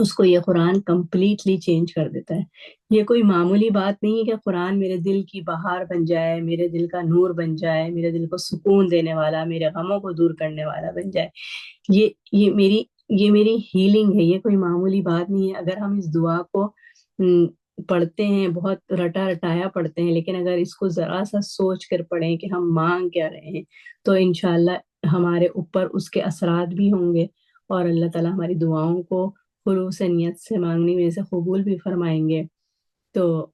اس کو یہ قرآن completely change کر دیتا ہے۔ یہ کوئی معمولی بات نہیں ہے کہ قرآن میرے دل کی بہار بن جائے، میرے دل کا نور بن جائے، میرے دل کو سکون دینے والا، میرے غموں کو دور کرنے والا بن جائے۔ یہ میری ہیلنگ ہے، یہ کوئی معمولی بات نہیں ہے۔ اگر ہم اس دعا کو پڑھتے ہیں، بہت رٹا رٹایا پڑھتے ہیں، لیکن اگر اس کو ذرا سا سوچ کر پڑھیں کہ ہم مانگ کیا رہے ہیں، تو انشاءاللہ ہمارے اوپر اس کے اثرات بھی ہوں گے، اور اللہ تعالیٰ ہماری دعاؤں کو خلوص نیت سے مانگنے میں سے قبول بھی فرمائیں گے۔ تو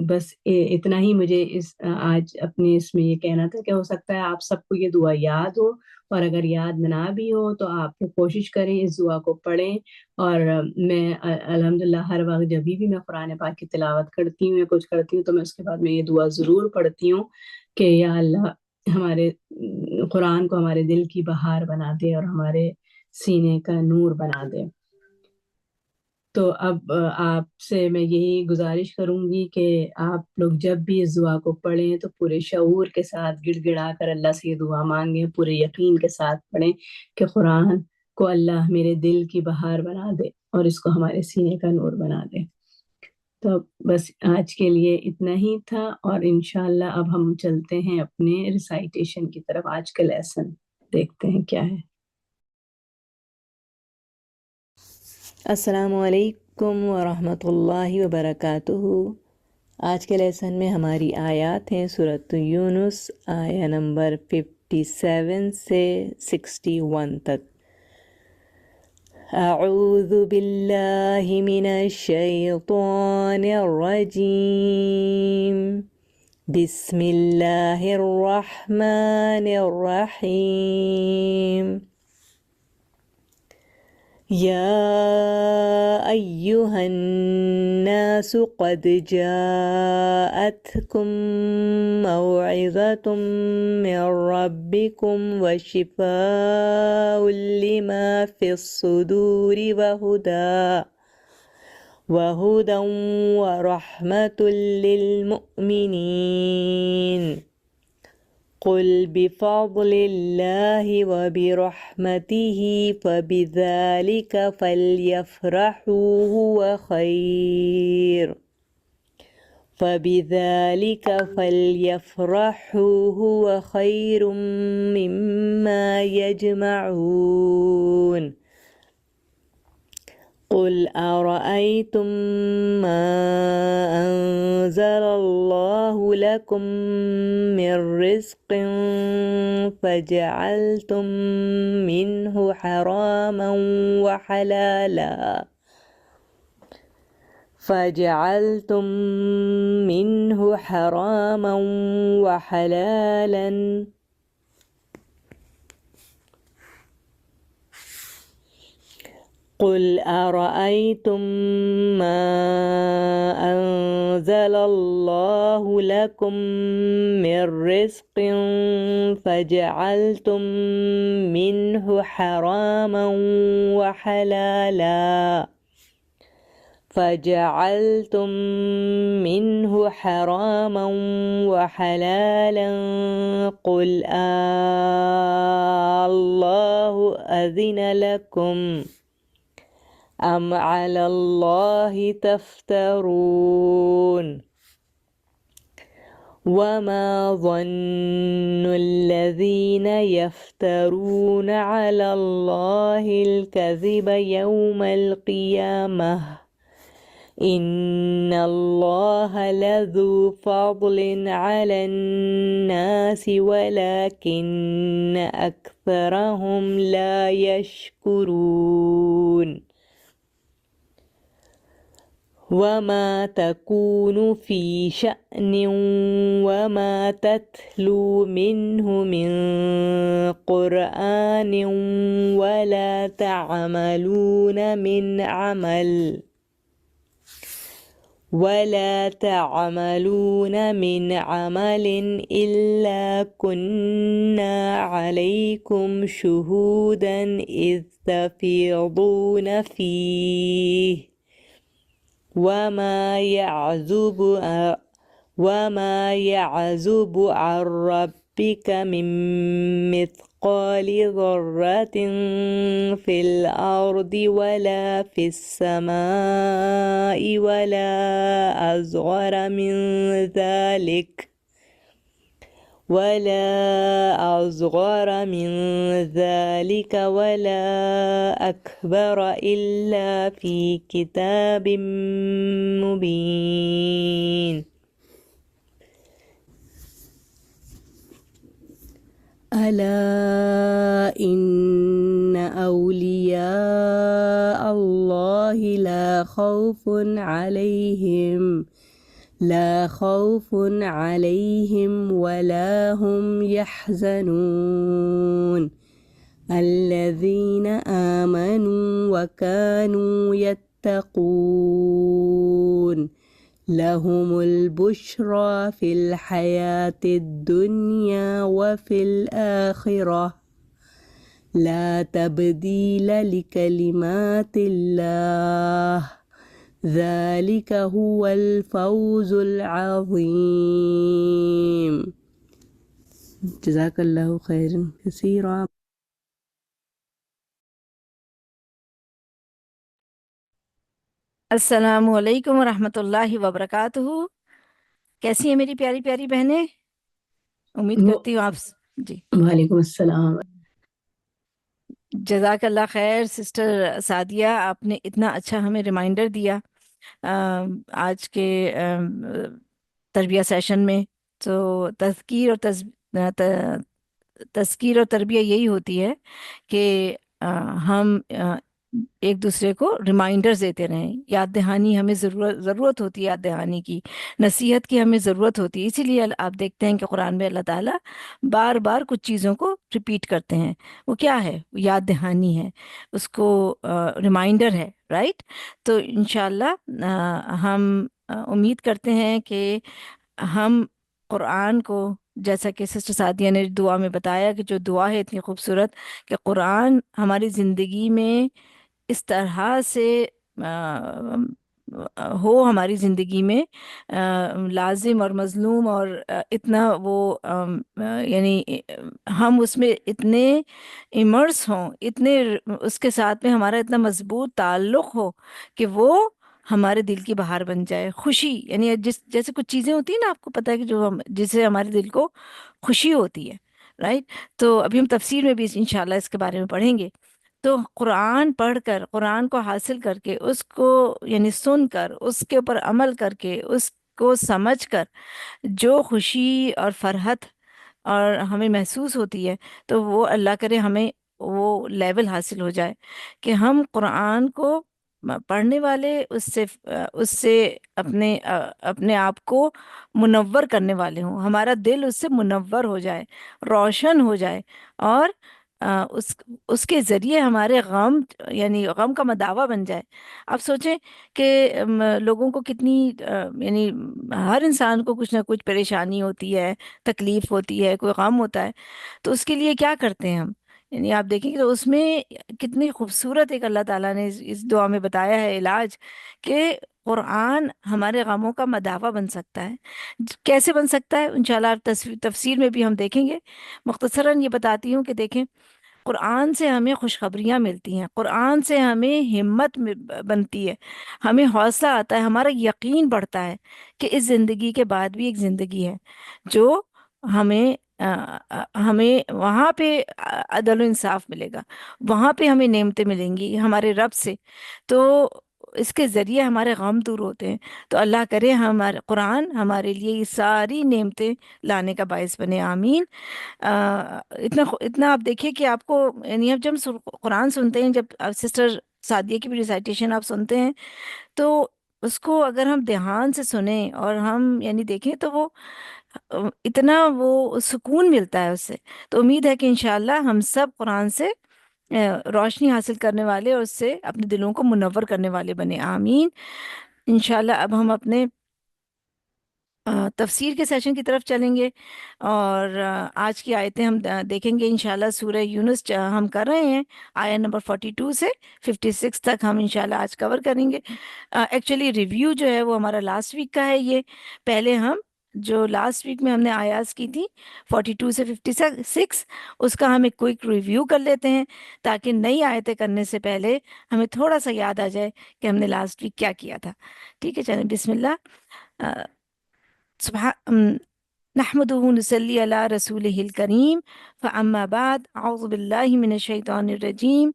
بس اتنا ہی مجھے آج اپنے اس میں یہ کہنا تھا کہ ہو سکتا ہے آپ سب کو یہ دعا یاد ہو، اور اگر یاد نہ بھی ہو تو آپ کوشش کریں اس دعا کو پڑھیں۔ اور میں الحمدللہ ہر وقت جب بھی میں قرآن پاک کی تلاوت کرتی ہوں یا کچھ کرتی ہوں تو میں اس کے بعد میں یہ دعا ضرور پڑھتی ہوں کہ یا اللہ ہمارے قرآن کو ہمارے دل کی بہار بنا دے اور ہمارے سینے کا نور بنا دے۔ تو اب آپ سے میں یہی گزارش کروں گی کہ آپ لوگ جب بھی اس دعا کو پڑھیں تو پورے شعور کے ساتھ گڑ گڑا کر اللہ سے یہ دعا مانگیں، پورے یقین کے ساتھ پڑھیں کہ قرآن کو اللہ میرے دل کی بہار بنا دے اور اس کو ہمارے سینے کا نور بنا دے۔ تو بس آج کے لیے اتنا ہی تھا، اور انشاءاللہ اب ہم چلتے ہیں اپنے ریسائٹیشن کی طرف۔ آج کا لیسن دیکھتے ہیں کیا ہے۔ السلام علیکم ورحمۃ اللہ وبرکاتہ۔ آج کے لیسن میں ہماری آیات ہیں سورۃ یونس آیہ نمبر 57 سے 61 تک۔ اعوذ باللہ من الشیطان الرجیم، بسم اللہ الرحمن الرحیم۔ یا ایہا الناس قد جاءتکم موعظۃ من ربکم وشفاء لما فی الصدور وہدی ورحمۃ للمؤمنین۔ قل بفضل اللہ وبرحمتہ فبذلک فلیفرحوا هو خیر مما یجمعون۔ قل أرأيتم ما أنزل الله لكم من رزق فجعلتم منه حراما وحلالا قل أرأيتم ما أنزل الله لكم من رزق فجعلتم منه حراما وحلالا قل الله أذن لكم أم على الله تفترون۔ وما ظن الذين يفترون على الله الكذب يوم القيامة إن الله لذو فضل على الناس ولكن أكثرهم لا يشكرون۔ وما تكون في شأن وما تتلو منه من قرآن ولا تعملون من عمل إلا كنا عليكم شهودا إذ تفيضون فيه وما يعزب عن ربك من مثقال مثقال ذرة في الأرض ولا في السماء ولا أصغر من ذلك ولا أكبر إلا في كتاب مبين. ألا إن أولياء الله لا خوف عليهم ولا هم يحزنون الذين آمنوا وكانوا يتقون لهم البشرى في الحياة الدنيا وفي الآخرة لا تبديل لكلمات الله ذلك هو الفوز العظيم. جزاك الله خيرا كثيرا. السلام علیکم ورحمۃ اللہ وبرکاتہ. کیسی ہیں میری پیاری پیاری بہنیں؟ امید کرتی ہوں آپ جی. وعلیکم السلام. جزاک اللہ خیر سسٹر سعدیہ، آپ نے اتنا اچھا ہمیں ریمائنڈر دیا آج کے تربیہ سیشن میں. تو تذکیر اور تربیہ یہی ہوتی ہے کہ ہم ایک دوسرے کو ریمائنڈرز دیتے رہیں. یاد دہانی ہمیں ضرورت ہوتی ہے، یاد دہانی کی، نصیحت کی ہمیں ضرورت ہوتی ہے. اسی لیے آپ دیکھتے ہیں کہ قرآن میں اللہ تعالیٰ بار بار کچھ چیزوں کو ریپیٹ کرتے ہیں. وہ کیا ہے؟ یاد دہانی ہے، اس کو ریمائنڈر ہے، رائٹ؟ تو انشاءاللہ ہم امید کرتے ہیں کہ ہم قرآن کو، جیسا کہ سسٹر سعدیہ نے دعا میں بتایا کہ جو دعا ہے اتنی خوبصورت کہ قرآن ہماری زندگی میں اس طرح سے ہو، ہماری زندگی میں لازم اور مظلوم، اور اتنا وہ یعنی ہم اس میں اتنے امرس ہوں، اتنے اس کے ساتھ میں ہمارا اتنا مضبوط تعلق ہو کہ وہ ہمارے دل کی بہار بن جائے. خوشی یعنی جیسے کچھ چیزیں ہوتی ہیں نا، آپ کو پتہ ہے کہ جو جس سے ہمارے دل کو خوشی ہوتی ہے، رائٹ؟ تو ابھی ہم تفسیر میں بھی انشاءاللہ اس کے بارے میں پڑھیں گے. تو قرآن پڑھ کر، قرآن کو حاصل کر کے، اس کو یعنی سن کر، اس کے اوپر عمل کر کے، اس کو سمجھ کر جو خوشی اور فرحت اور ہمیں محسوس ہوتی ہے، تو وہ اللہ کرے ہمیں وہ لیول حاصل ہو جائے کہ ہم قرآن کو پڑھنے والے، اس سے اپنے آپ کو منور کرنے والے ہوں. ہمارا دل اس سے منور ہو جائے، روشن ہو جائے، اور اس کے ذریعے ہمارے غم یعنی غم کا مداوع بن جائے. آپ سوچیں کہ لوگوں کو کتنی یعنی ہر انسان کو کچھ نہ کچھ پریشانی ہوتی ہے، تکلیف ہوتی ہے، کوئی غم ہوتا ہے. تو اس کے لیے کیا کرتے ہیں ہم؟ یعنی آپ دیکھیں کہ اس میں کتنی خوبصورت ایک اللہ تعالیٰ نے اس دعا میں بتایا ہے علاج، کہ قرآن ہمارے غموں کا مداوع بن سکتا ہے. کیسے بن سکتا ہے؟ انشاءاللہ تفسیر میں بھی ہم دیکھیں گے. مختصراً یہ بتاتی ہوں کہ دیکھیں، قرآن سے ہمیں خوشخبریاں ملتی ہیں، قرآن سے ہمیں ہمت بنتی ہے، ہمیں حوصلہ آتا ہے، ہمارا یقین بڑھتا ہے کہ اس زندگی کے بعد بھی ایک زندگی ہے جو ہمیں وہاں پہ عدل و انصاف ملے گا، وہاں پہ ہمیں نعمتیں ملیں گی ہمارے رب سے. تو اس کے ذریعے ہمارے غم دور ہوتے ہیں. تو اللہ کرے ہمارے قرآن ہمارے لیے یہ ساری نعمتیں لانے کا باعث بنے. آمین. اتنا آپ دیکھیے کہ آپ کو یعنی اب جب قرآن سنتے ہیں، جب سسٹر سعدیہ کی بھی ریسائٹیشن آپ سنتے ہیں، تو اس کو اگر ہم دھیان سے سنیں اور ہم یعنی دیکھیں، تو وہ اتنا وہ سکون ملتا ہے اس سے. تو امید ہے کہ انشاءاللہ ہم سب قرآن سے روشنی حاصل کرنے والے اور اس سے اپنے دلوں کو منور کرنے والے بنے. آمین. انشاءاللہ اب ہم اپنے تفسیر کے سیشن کی طرف چلیں گے، اور آج کی آیتیں ہم دیکھیں گے انشاءاللہ. سورہ یونس ہم کر رہے ہیں، آیت نمبر 42 سے 56 تک ہم انشاءاللہ آج کور کریں گے. ایکچولی ریویو جو ہے وہ ہمارا لاسٹ ویک کا ہے. یہ پہلے ہم جو لاسٹ ویک میں ہم نے آیات کی تھی 42 سے 56، اس کا ہم ایک کوئک ریویو کر لیتے ہیں تاکہ نئی آیتیں کرنے سے پہلے ہمیں تھوڑا سا یاد آ جائے کہ ہم نے لاسٹ ویک کیا کیا تھا. ٹھیک ہے، چلیں بسم اللہ. نحمده نصلي على رسوله الكريم فأما بعد أعوذ بالله من الشيطان الرجيم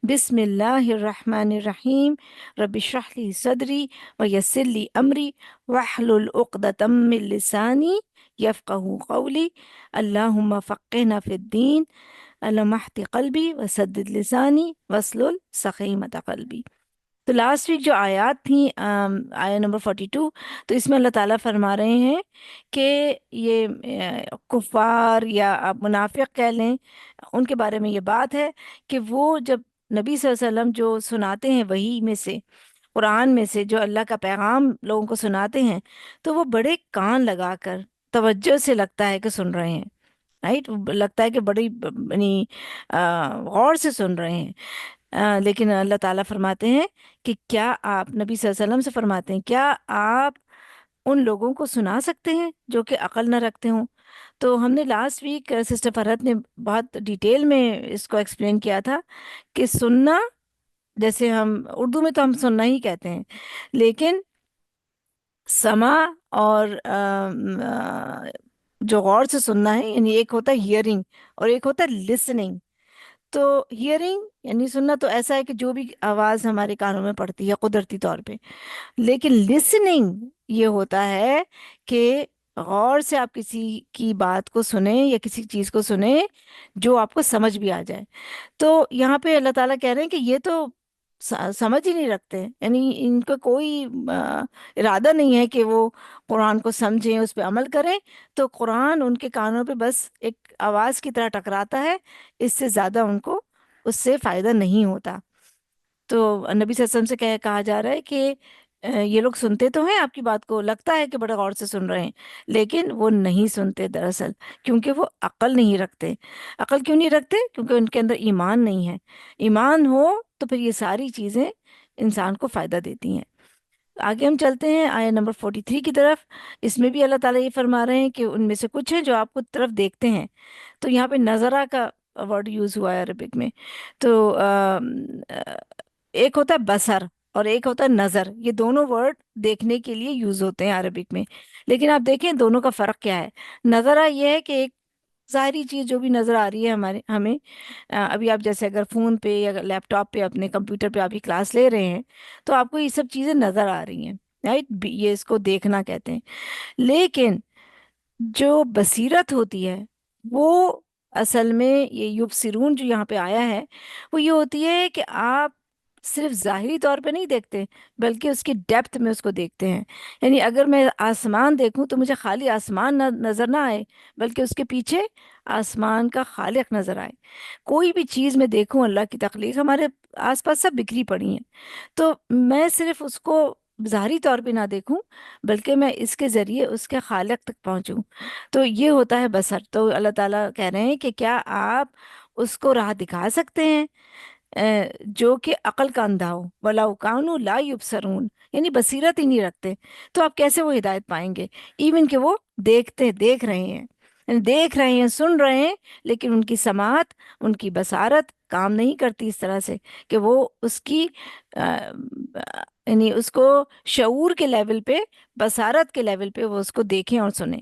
بسم الله الرحمن الرحيم رب اشرح لي صدري ويسر لي أمري واحلل عقدة من لساني يفقه قولي اللهم فقهنا في الدين اللهم اهد قلبي وسدد لساني واسلل سخيمة قلبي. تو لاسٹ ویک جو آیات تھیں آیا نمبر 42، تو اس میں اللہ تعالیٰ فرما رہے ہیں کہ یہ کفار یا آپ منافق کہہ لیں، ان کے بارے میں یہ بات ہے کہ وہ جب نبی صلی اللہ علیہ وسلم جو سناتے ہیں وحی میں سے، قرآن میں سے جو اللہ کا پیغام لوگوں کو سناتے ہیں، تو وہ بڑے کان لگا کر توجہ سے لگتا ہے کہ سن رہے ہیں، رائٹ، لگتا ہے کہ بڑی یعنی غور سے سن رہے ہیں. لیکن اللہ تعالیٰ فرماتے ہیں کہ کیا آپ، نبی صلی اللہ علیہ وسلم سے فرماتے ہیں، کیا آپ ان لوگوں کو سنا سکتے ہیں جو کہ عقل نہ رکھتے ہوں؟ تو ہم نے لاسٹ ویک سسٹر فرحت نے بہت ڈیٹیل میں اس کو ایکسپلین کیا تھا کہ سننا، جیسے ہم اردو میں تو ہم سننا ہی کہتے ہیں، لیکن سمع اور جو غور سے سننا ہے، یعنی ایک ہوتا ہے ہیئرنگ اور ایک ہوتا ہے لسننگ. تو ہیئرنگ یعنی سننا تو ایسا ہے کہ جو بھی آواز ہمارے کانوں میں پڑتی ہے قدرتی طور پہ، لیکن لسننگ یہ ہوتا ہے کہ غور سے آپ کسی کی بات کو سنیں یا کسی چیز کو سنیں جو آپ کو سمجھ بھی آ جائے. تو یہاں پہ اللہ تعالیٰ کہہ رہے ہیں کہ یہ تو سمجھ ہی نہیں رکھتے، یعنی ان کا کوئی ارادہ نہیں ہے کہ وہ قرآن کو سمجھیں، اس پہ عمل کریں. تو قرآن ان کے کانوں پہ بس ایک آواز کی طرح ٹکراتا ہے، اس سے زیادہ ان کو اس سے فائدہ نہیں ہوتا. تو نبی صلی اللہ علیہ وسلم سے کہا جا رہا ہے کہ یہ لوگ سنتے تو ہیں آپ کی بات کو، لگتا ہے کہ بڑے غور سے سن رہے ہیں، لیکن وہ نہیں سنتے دراصل، کیونکہ وہ عقل نہیں رکھتے. عقل کیوں نہیں رکھتے؟ کیونکہ ان کے اندر ایمان نہیں ہے. ایمان ہو تو پھر یہ ساری چیزیں انسان کو فائدہ دیتی ہیں. آگے ہم چلتے ہیں آیت نمبر 43 کی طرف. اس میں بھی اللہ تعالیٰ یہ فرما رہے ہیں کہ ان میں سے کچھ ہیں جو آپ کو طرف دیکھتے ہیں. تو یہاں پہ نظرہ کا ورڈ یوز ہوا ہے عربک میں. تو ایک ہوتا ہے بصر اور ایک ہوتا ہے نظر. یہ دونوں ورڈ دیکھنے کے لیے یوز ہوتے ہیں عربک میں، لیکن آپ دیکھیں دونوں کا فرق کیا ہے. نظرہ یہ ہے کہ ایک ظاہری چیز جو بھی نظر آ رہی ہے ہمیں، ابھی آپ جیسے اگر فون پہ یا لیپ ٹاپ پہ اپنے کمپیوٹر پہ آپ یہ کلاس لے رہے ہیں تو آپ کو یہ سب چیزیں نظر آ رہی ہیں، رائٹ، یہ اس کو دیکھنا کہتے ہیں. لیکن جو بصیرت ہوتی ہے وہ اصل میں یہ یبصرون جو یہاں پہ آیا ہے وہ یہ ہوتی ہے کہ آپ صرف ظاہری طور پہ نہیں دیکھتے بلکہ اس کی ڈیپتھ میں اس کو دیکھتے ہیں. یعنی اگر میں آسمان دیکھوں تو مجھے خالی آسمان نظر نہ آئے بلکہ اس کے پیچھے آسمان کا خالق نظر آئے. کوئی بھی چیز میں دیکھوں اللہ کی تخلیق ہمارے آس پاس سب بکھری پڑی ہیں، تو میں صرف اس کو ظاہری طور پہ نہ دیکھوں بلکہ میں اس کے ذریعے اس کے خالق تک پہنچوں. تو یہ ہوتا ہے بصر. تو اللہ تعالیٰ کہہ رہے ہیں کہ کیا آپ اس کو راہ دکھا سکتے ہیں جو کہ عقل کا اندھا ہو. وَلَوْ كَانُوا لَا يُبْصِرُونَ، یعنی بصیرت ہی نہیں رکھتے، تو آپ کیسے وہ ہدایت پائیں گے؟ ایون کہ وہ دیکھ رہے ہیں، یعنی دیکھ رہے ہیں، سن رہے ہیں، لیکن ان کی سماعت، ان کی بصارت کام نہیں کرتی اس طرح سے کہ وہ اس کی یعنی اس کو شعور کے لیول پہ، بصارت کے لیول پہ وہ اس کو دیکھیں اور سنیں.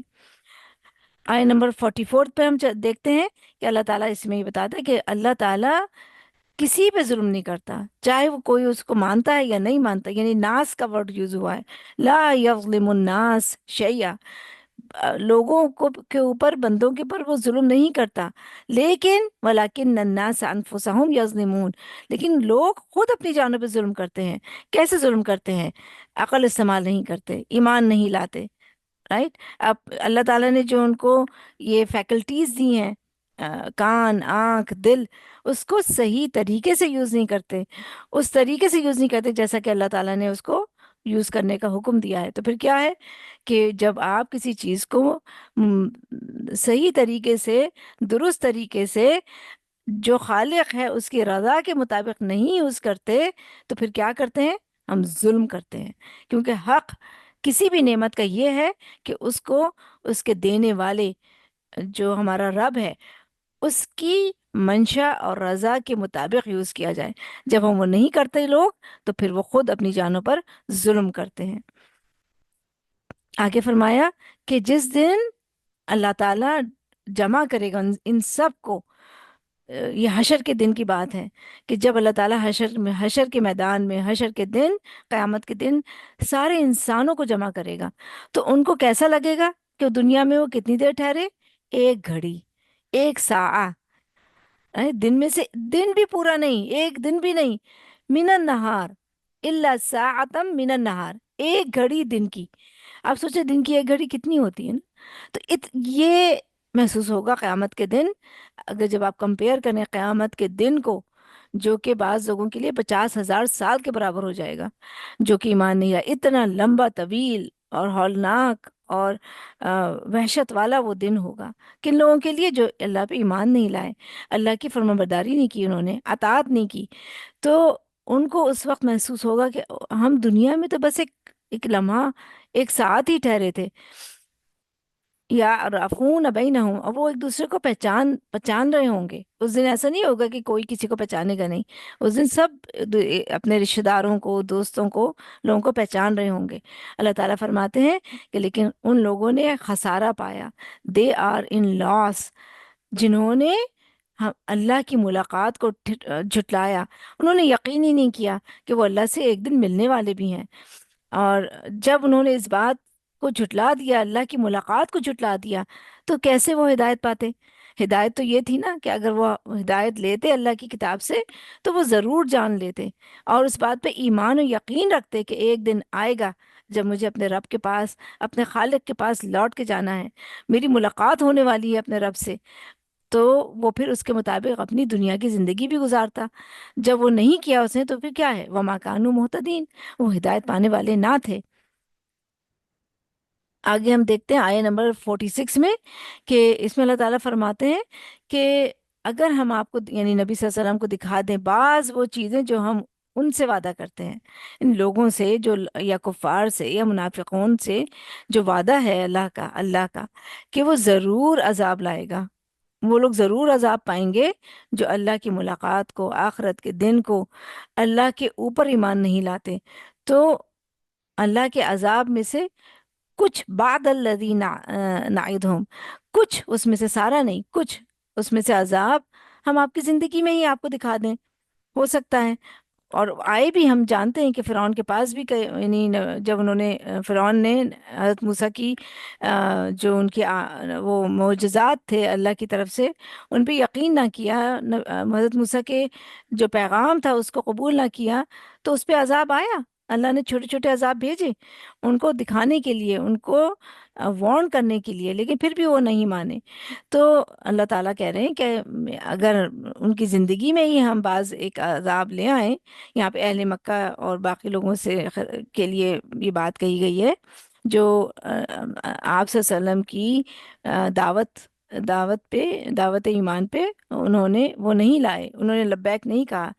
آیت نمبر 44 پہ ہم دیکھتے ہیں کہ اللہ تعالیٰ اس میں یہ بتاتا ہے کہ اللہ تعالیٰ کسی پہ ظلم نہیں کرتا، چاہے وہ کوئی اس کو مانتا ہے یا نہیں مانتا. یعنی ناس کا ورڈ یوز ہوا ہے، لا یظلم الناس شیئا. لوگوں کو کے اوپر، بندوں کے اوپر وہ ظلم نہیں کرتا، لیکن ولیکن الناس انفسہم یظلمون، لیکن لوگ خود اپنی جانوں پہ ظلم کرتے ہیں. کیسے ظلم کرتے ہیں؟ عقل استعمال نہیں کرتے، ایمان نہیں لاتے، رائٹ. اب اللہ تعالیٰ نے جو ان کو یہ فیکلٹیز دی ہیں، کان، آنکھ، دل، اس کو صحیح طریقے سے یوز نہیں کرتے، اس طریقے سے یوز نہیں کرتے جیسا کہ اللہ تعالیٰ نے اس کو یوز کرنے کا حکم دیا ہے. تو پھر کیا ہے کہ جب آپ کسی چیز کو صحیح طریقے سے، درست طریقے سے، جو خالق ہے اس کی رضا کے مطابق نہیں یوز کرتے، تو پھر کیا کرتے ہیں؟ ہم ظلم کرتے ہیں. کیونکہ حق کسی بھی نعمت کا یہ ہے کہ اس کو اس کے دینے والے جو ہمارا رب ہے اس کی منشا اور رضا کے مطابق یوز کیا جائے. جب ہم وہ نہیں کرتے لوگ تو پھر وہ خود اپنی جانوں پر ظلم کرتے ہیں. آگے فرمایا کہ جس دن اللہ تعالیٰ جمع کرے گا ان سب کو، یہ حشر کے دن کی بات ہے کہ جب اللہ تعالیٰ حشر کے میدان میں، حشر کے دن، قیامت کے دن سارے انسانوں کو جمع کرے گا تو ان کو کیسا لگے گا کہ دنیا میں وہ کتنی دیر ٹھہرے؟ ایک گھڑی، ایک ساعہ، دن میں سے دن بھی پورا نہیں، ایک دن بھی نہیں. من النہار الا ساعتم من النہار، ایک گھڑی دن کی. آپ سوچیں دن کی ایک گھڑی کتنی ہوتی ہے نا. تو یہ محسوس ہوگا قیامت کے دن. اگر جب آپ کمپیئر کریں قیامت کے دن کو، جو کہ بعض لوگوں کے لیے 50,000 سال کے برابر ہو جائے گا، جو کہ ایمان نہیں ہے، اتنا لمبا، طویل اور ہولناک اور وحشت والا وہ دن ہوگا. کن لوگوں کے لیے؟ جو اللہ پہ ایمان نہیں لائے، اللہ کی فرمانبرداری نہیں کی، انہوں نے اطاعت نہیں کی. تو ان کو اس وقت محسوس ہوگا کہ ہم دنیا میں تو بس ایک لمحہ، ایک ساتھ ہی ٹھہرے تھے. یا رافون بینہم، اور وہ ایک دوسرے کو پہچان رہے ہوں گے. اس دن ایسا نہیں ہوگا کہ کوئی کسی کو پہچانے گا نہیں. اس دن سب اپنے رشتہ داروں کو، دوستوں کو، لوگوں کو پہچان رہے ہوں گے. اللہ تعالیٰ فرماتے ہیں کہ لیکن ان لوگوں نے خسارہ پایا. دے آر ان لاس، جنہوں نے اللہ کی ملاقات کو جھٹلایا. انہوں نے یقین ہی نہیں کیا کہ وہ اللہ سے ایک دن ملنے والے بھی ہیں. اور جب انہوں نے اس بات کو جھٹلا دیا، اللہ کی ملاقات کو جھٹلا دیا، تو کیسے وہ ہدایت پاتے؟ ہدایت تو یہ تھی نا کہ اگر وہ ہدایت لیتے اللہ کی کتاب سے تو وہ ضرور جان لیتے اور اس بات پہ ایمان و یقین رکھتے کہ ایک دن آئے گا جب مجھے اپنے رب کے پاس، اپنے خالق کے پاس لوٹ کے جانا ہے، میری ملاقات ہونے والی ہے اپنے رب سے. تو وہ پھر اس کے مطابق اپنی دنیا کی زندگی بھی گزارتا. جب وہ نہیں کیا اس نے تو پھر کیا ہے؟ وما کانوا مہتدین، وہ ہدایت پانے والے نہ تھے. آگے ہم دیکھتے ہیں آیہ نمبر 46 میں کہ اس میں اللہ تعالیٰ فرماتے ہیں کہ اگر ہم آپ کو یعنی نبی صلی اللہ علیہ وسلم کو دکھا دیں بعض وہ چیزیں جو ہم ان سے وعدہ کرتے ہیں، ان لوگوں سے جو یا کفار سے یا منافقون سے جو وعدہ ہے اللہ کا کہ وہ ضرور عذاب لائے گا، وہ لوگ ضرور عذاب پائیں گے جو اللہ کی ملاقات کو، آخرت کے دن کو، اللہ کے اوپر ایمان نہیں لاتے. تو اللہ کے عذاب میں سے کچھ بعد الذی نعدہم، کچھ اس میں سے، سارا نہیں، کچھ اس میں سے عذاب ہم آپ کی زندگی میں ہی آپ کو دکھا دیں، ہو سکتا ہے. اور آئے بھی، ہم جانتے ہیں کہ فرعون کے پاس بھی یعنی جب انہوں نے فرعون نے حضرت موسیٰ کی جو ان کی وہ معجزات تھے اللہ کی طرف سے، ان پہ یقین نہ کیا، حضرت موسیٰ کے جو پیغام تھا اس کو قبول نہ کیا، تو اس پہ عذاب آیا. اللہ نے چھوٹے چھوٹے عذاب بھیجے ان کو دکھانے کے لیے، ان کو وارن کرنے کے لیے، لیکن پھر بھی وہ نہیں مانے. تو اللہ تعالیٰ کہہ رہے ہیں کہ اگر ان کی زندگی میں ہی ہم بعض ایک عذاب لے آئیں، یہاں پہ اہل مکہ اور باقی لوگوں سے کے لیے یہ بات کہی گئی ہے جو آپ صلی اللہ علیہ وسلم کی دعوت ایمان پہ انہوں نے وہ نہیں لائے، انہوں نے لبیک نہیں کہا،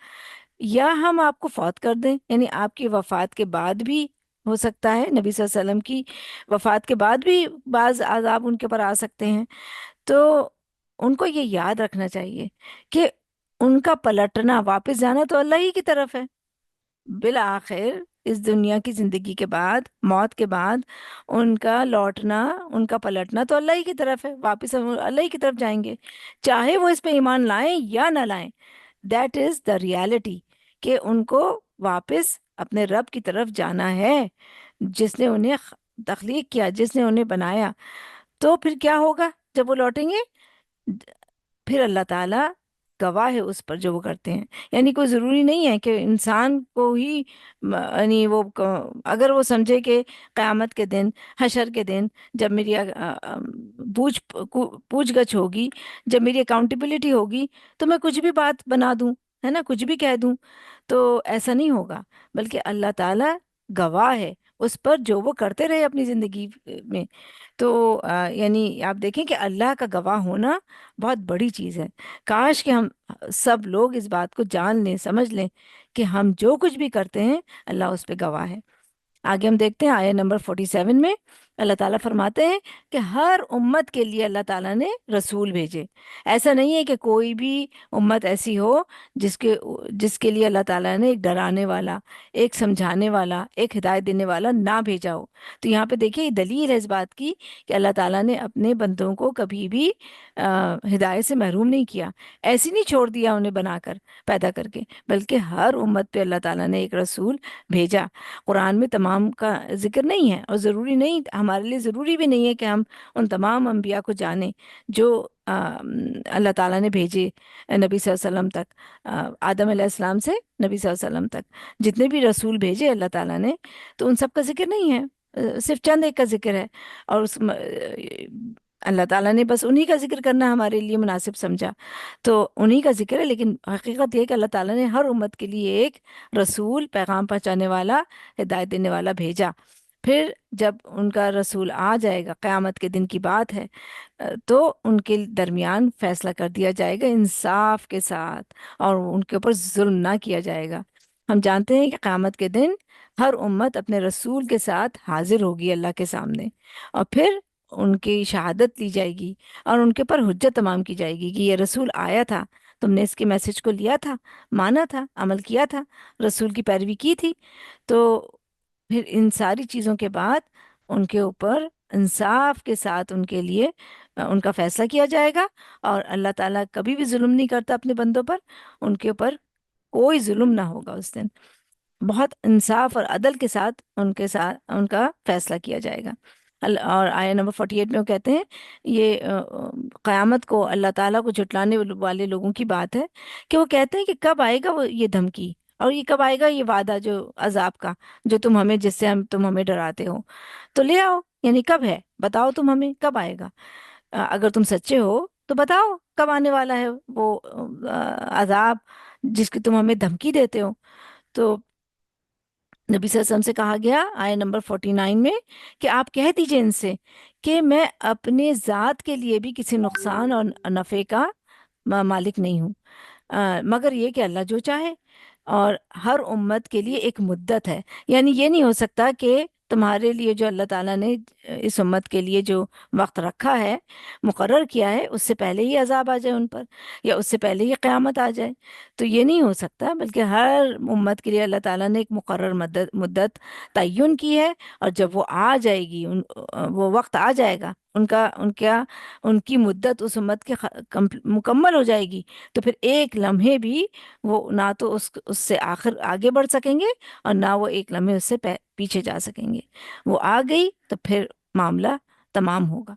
یا ہم آپ کو فوت کر دیں، یعنی آپ کی وفات کے بعد بھی ہو سکتا ہے، نبی صلی اللہ علیہ وسلم کی وفات کے بعد بھی بعض عذاب ان کے پر آ سکتے ہیں. تو ان کو یہ یاد رکھنا چاہیے کہ ان کا پلٹنا، واپس جانا تو اللہ ہی کی طرف ہے. بالآخر اس دنیا کی زندگی کے بعد، موت کے بعد، ان کا لوٹنا، ان کا پلٹنا تو اللہ ہی کی طرف ہے، واپس ہم اللہ ہی کی طرف جائیں گے، چاہے وہ اس پہ ایمان لائیں یا نہ لائیں. دیٹ از دا ریالٹی کہ ان کو واپس اپنے رب کی طرف جانا ہے جس نے انہیں تخلیق کیا، جس نے انہیں بنایا. تو پھر کیا ہوگا جب وہ لوٹیں گے؟ پھر اللہ تعالیٰ گواہ ہے اس پر جو وہ کرتے ہیں. یعنی کوئی ضروری نہیں ہے کہ انسان کو ہی یعنی وہ اگر وہ سمجھے کہ قیامت کے دن، حشر کے دن، جب میری پوچھ گچھ ہوگی، جب میری اکاؤنٹیبلٹی ہوگی تو میں کچھ بھی بات بنا دوں، ہے نا، کچھ بھی کہہ دوں. تو ایسا نہیں ہوگا، بلکہ اللہ تعالیٰ گواہ ہے اس پر جو وہ کرتے رہے اپنی زندگی میں. تو یعنی آپ دیکھیں کہ اللہ کا گواہ ہونا بہت بڑی چیز ہے. کاش کہ ہم سب لوگ اس بات کو جان لیں، سمجھ لیں کہ ہم جو کچھ بھی کرتے ہیں اللہ اس پہ گواہ ہے. آگے ہم دیکھتے ہیں آیت نمبر 47 میں اللہ تعالیٰ فرماتے ہیں کہ ہر امت کے لیے اللہ تعالیٰ نے رسول بھیجے. ایسا نہیں ہے کہ کوئی بھی امت ایسی ہو جس کے لیے اللہ تعالیٰ نے ایک ڈرانے والا، ایک سمجھانے والا، ایک ہدایت دینے والا نہ بھیجا ہو. تو یہاں پہ دیکھیے یہ دلیل ہے اس بات کی کہ اللہ تعالیٰ نے اپنے بندوں کو کبھی بھی ہدایت سے محروم نہیں کیا، ایسی نہیں چھوڑ دیا انہیں بنا کر، پیدا کر کے، بلکہ ہر امت پہ اللہ تعالیٰ نے ایک رسول بھیجا. قرآن میں تمام کا ذکر نہیں ہے، اور ضروری نہیں، ہمارے لیے ضروری بھی نہیں ہے کہ ہم ان تمام انبیاء کو جانیں جو اللہ تعالیٰ نے بھیجے نبی صلی اللہ علیہ وسلم تک، آدم علیہ السلام سے نبی صلی اللہ علیہ وسلم تک جتنے بھی رسول بھیجے اللہ تعالیٰ نے، تو ان سب کا ذکر نہیں ہے، صرف چند ایک کا ذکر ہے. اور اللہ تعالیٰ نے بس انہی کا ذکر کرنا ہمارے لیے مناسب سمجھا، تو انہی کا ذکر ہے. لیکن حقیقت یہ ہے کہ اللہ تعالیٰ نے ہر امت کے لیے ایک رسول، پیغام پہنچانے والا، ہدایت دینے والا بھیجا. پھر جب ان کا رسول آ جائے گا، قیامت کے دن کی بات ہے، تو ان کے درمیان فیصلہ کر دیا جائے گا انصاف کے ساتھ، اور ان کے اوپر ظلم نہ کیا جائے گا. ہم جانتے ہیں کہ قیامت کے دن ہر امت اپنے رسول کے ساتھ حاضر ہوگی اللہ کے سامنے، اور پھر ان کی شہادت لی جائے گی اور ان کے اوپر حجت تمام کی جائے گی کہ یہ رسول آیا تھا، تم نے اس کے میسج کو لیا تھا، مانا تھا، عمل کیا تھا، رسول کی پیروی کی تھی. تو پھر ان ساری چیزوں کے بعد ان کے اوپر انصاف کے ساتھ ان کے لیے ان کا فیصلہ کیا جائے گا. اور اللہ تعالیٰ کبھی بھی ظلم نہیں کرتا اپنے بندوں پر، ان کے اوپر کوئی ظلم نہ ہوگا اس دن، بہت انصاف اور عدل کے ساتھ ان کا فیصلہ کیا جائے گا. اور آیت نمبر 48 میں وہ کہتے ہیں، یہ قیامت کو اللہ تعالیٰ کو جھٹلانے والے لوگوں کی بات ہے کہ وہ کہتے ہیں کہ کب آئے گا وہ یہ دھمکی، اور یہ کب آئے گا یہ وعدہ جو عذاب کا، جو جس سے تم ہمیں ڈراتے ہو، تو لے آؤ. یعنی کب ہے، بتاؤ تم ہمیں کب آئے گا. اگر تم سچے ہو تو بتاؤ کب آنے والا ہے وہ عذاب جس کی تم ہمیں دھمکی دیتے ہو. تو نبی صلی اللہ علیہ وسلم سے کہا گیا آیت نمبر 49 میں کہ آپ کہہ دیجئے ان سے کہ میں اپنے ذات کے لیے بھی کسی نقصان اور نفع کا مالک نہیں ہوں، مگر یہ کہ اللہ جو چاہے. اور ہر امت کے لیے ایک مدت ہے، یعنی یہ نہیں ہو سکتا کہ تمہارے لیے جو اللہ تعالیٰ نے اس امت کے لیے جو وقت رکھا ہے، مقرر کیا ہے، اس سے پہلے ہی عذاب آ جائے ان پر، یا اس سے پہلے ہی قیامت آ جائے. تو یہ نہیں ہو سکتا، بلکہ ہر امت کے لیے اللہ تعالیٰ نے ایک مقرر مدت تعین کی ہے. اور جب وہ آ جائے گی، وہ وقت آ جائے گا، ان کی مدت اس امت کے مکمل ہو جائے گی، تو پھر ایک لمحے بھی وہ نہ تو اس سے آگے بڑھ سکیں گے، اور نہ وہ ایک لمحے اس سے پیچھے جا سکیں گے. وہ آ گئی تو پھر معاملہ تمام ہوگا.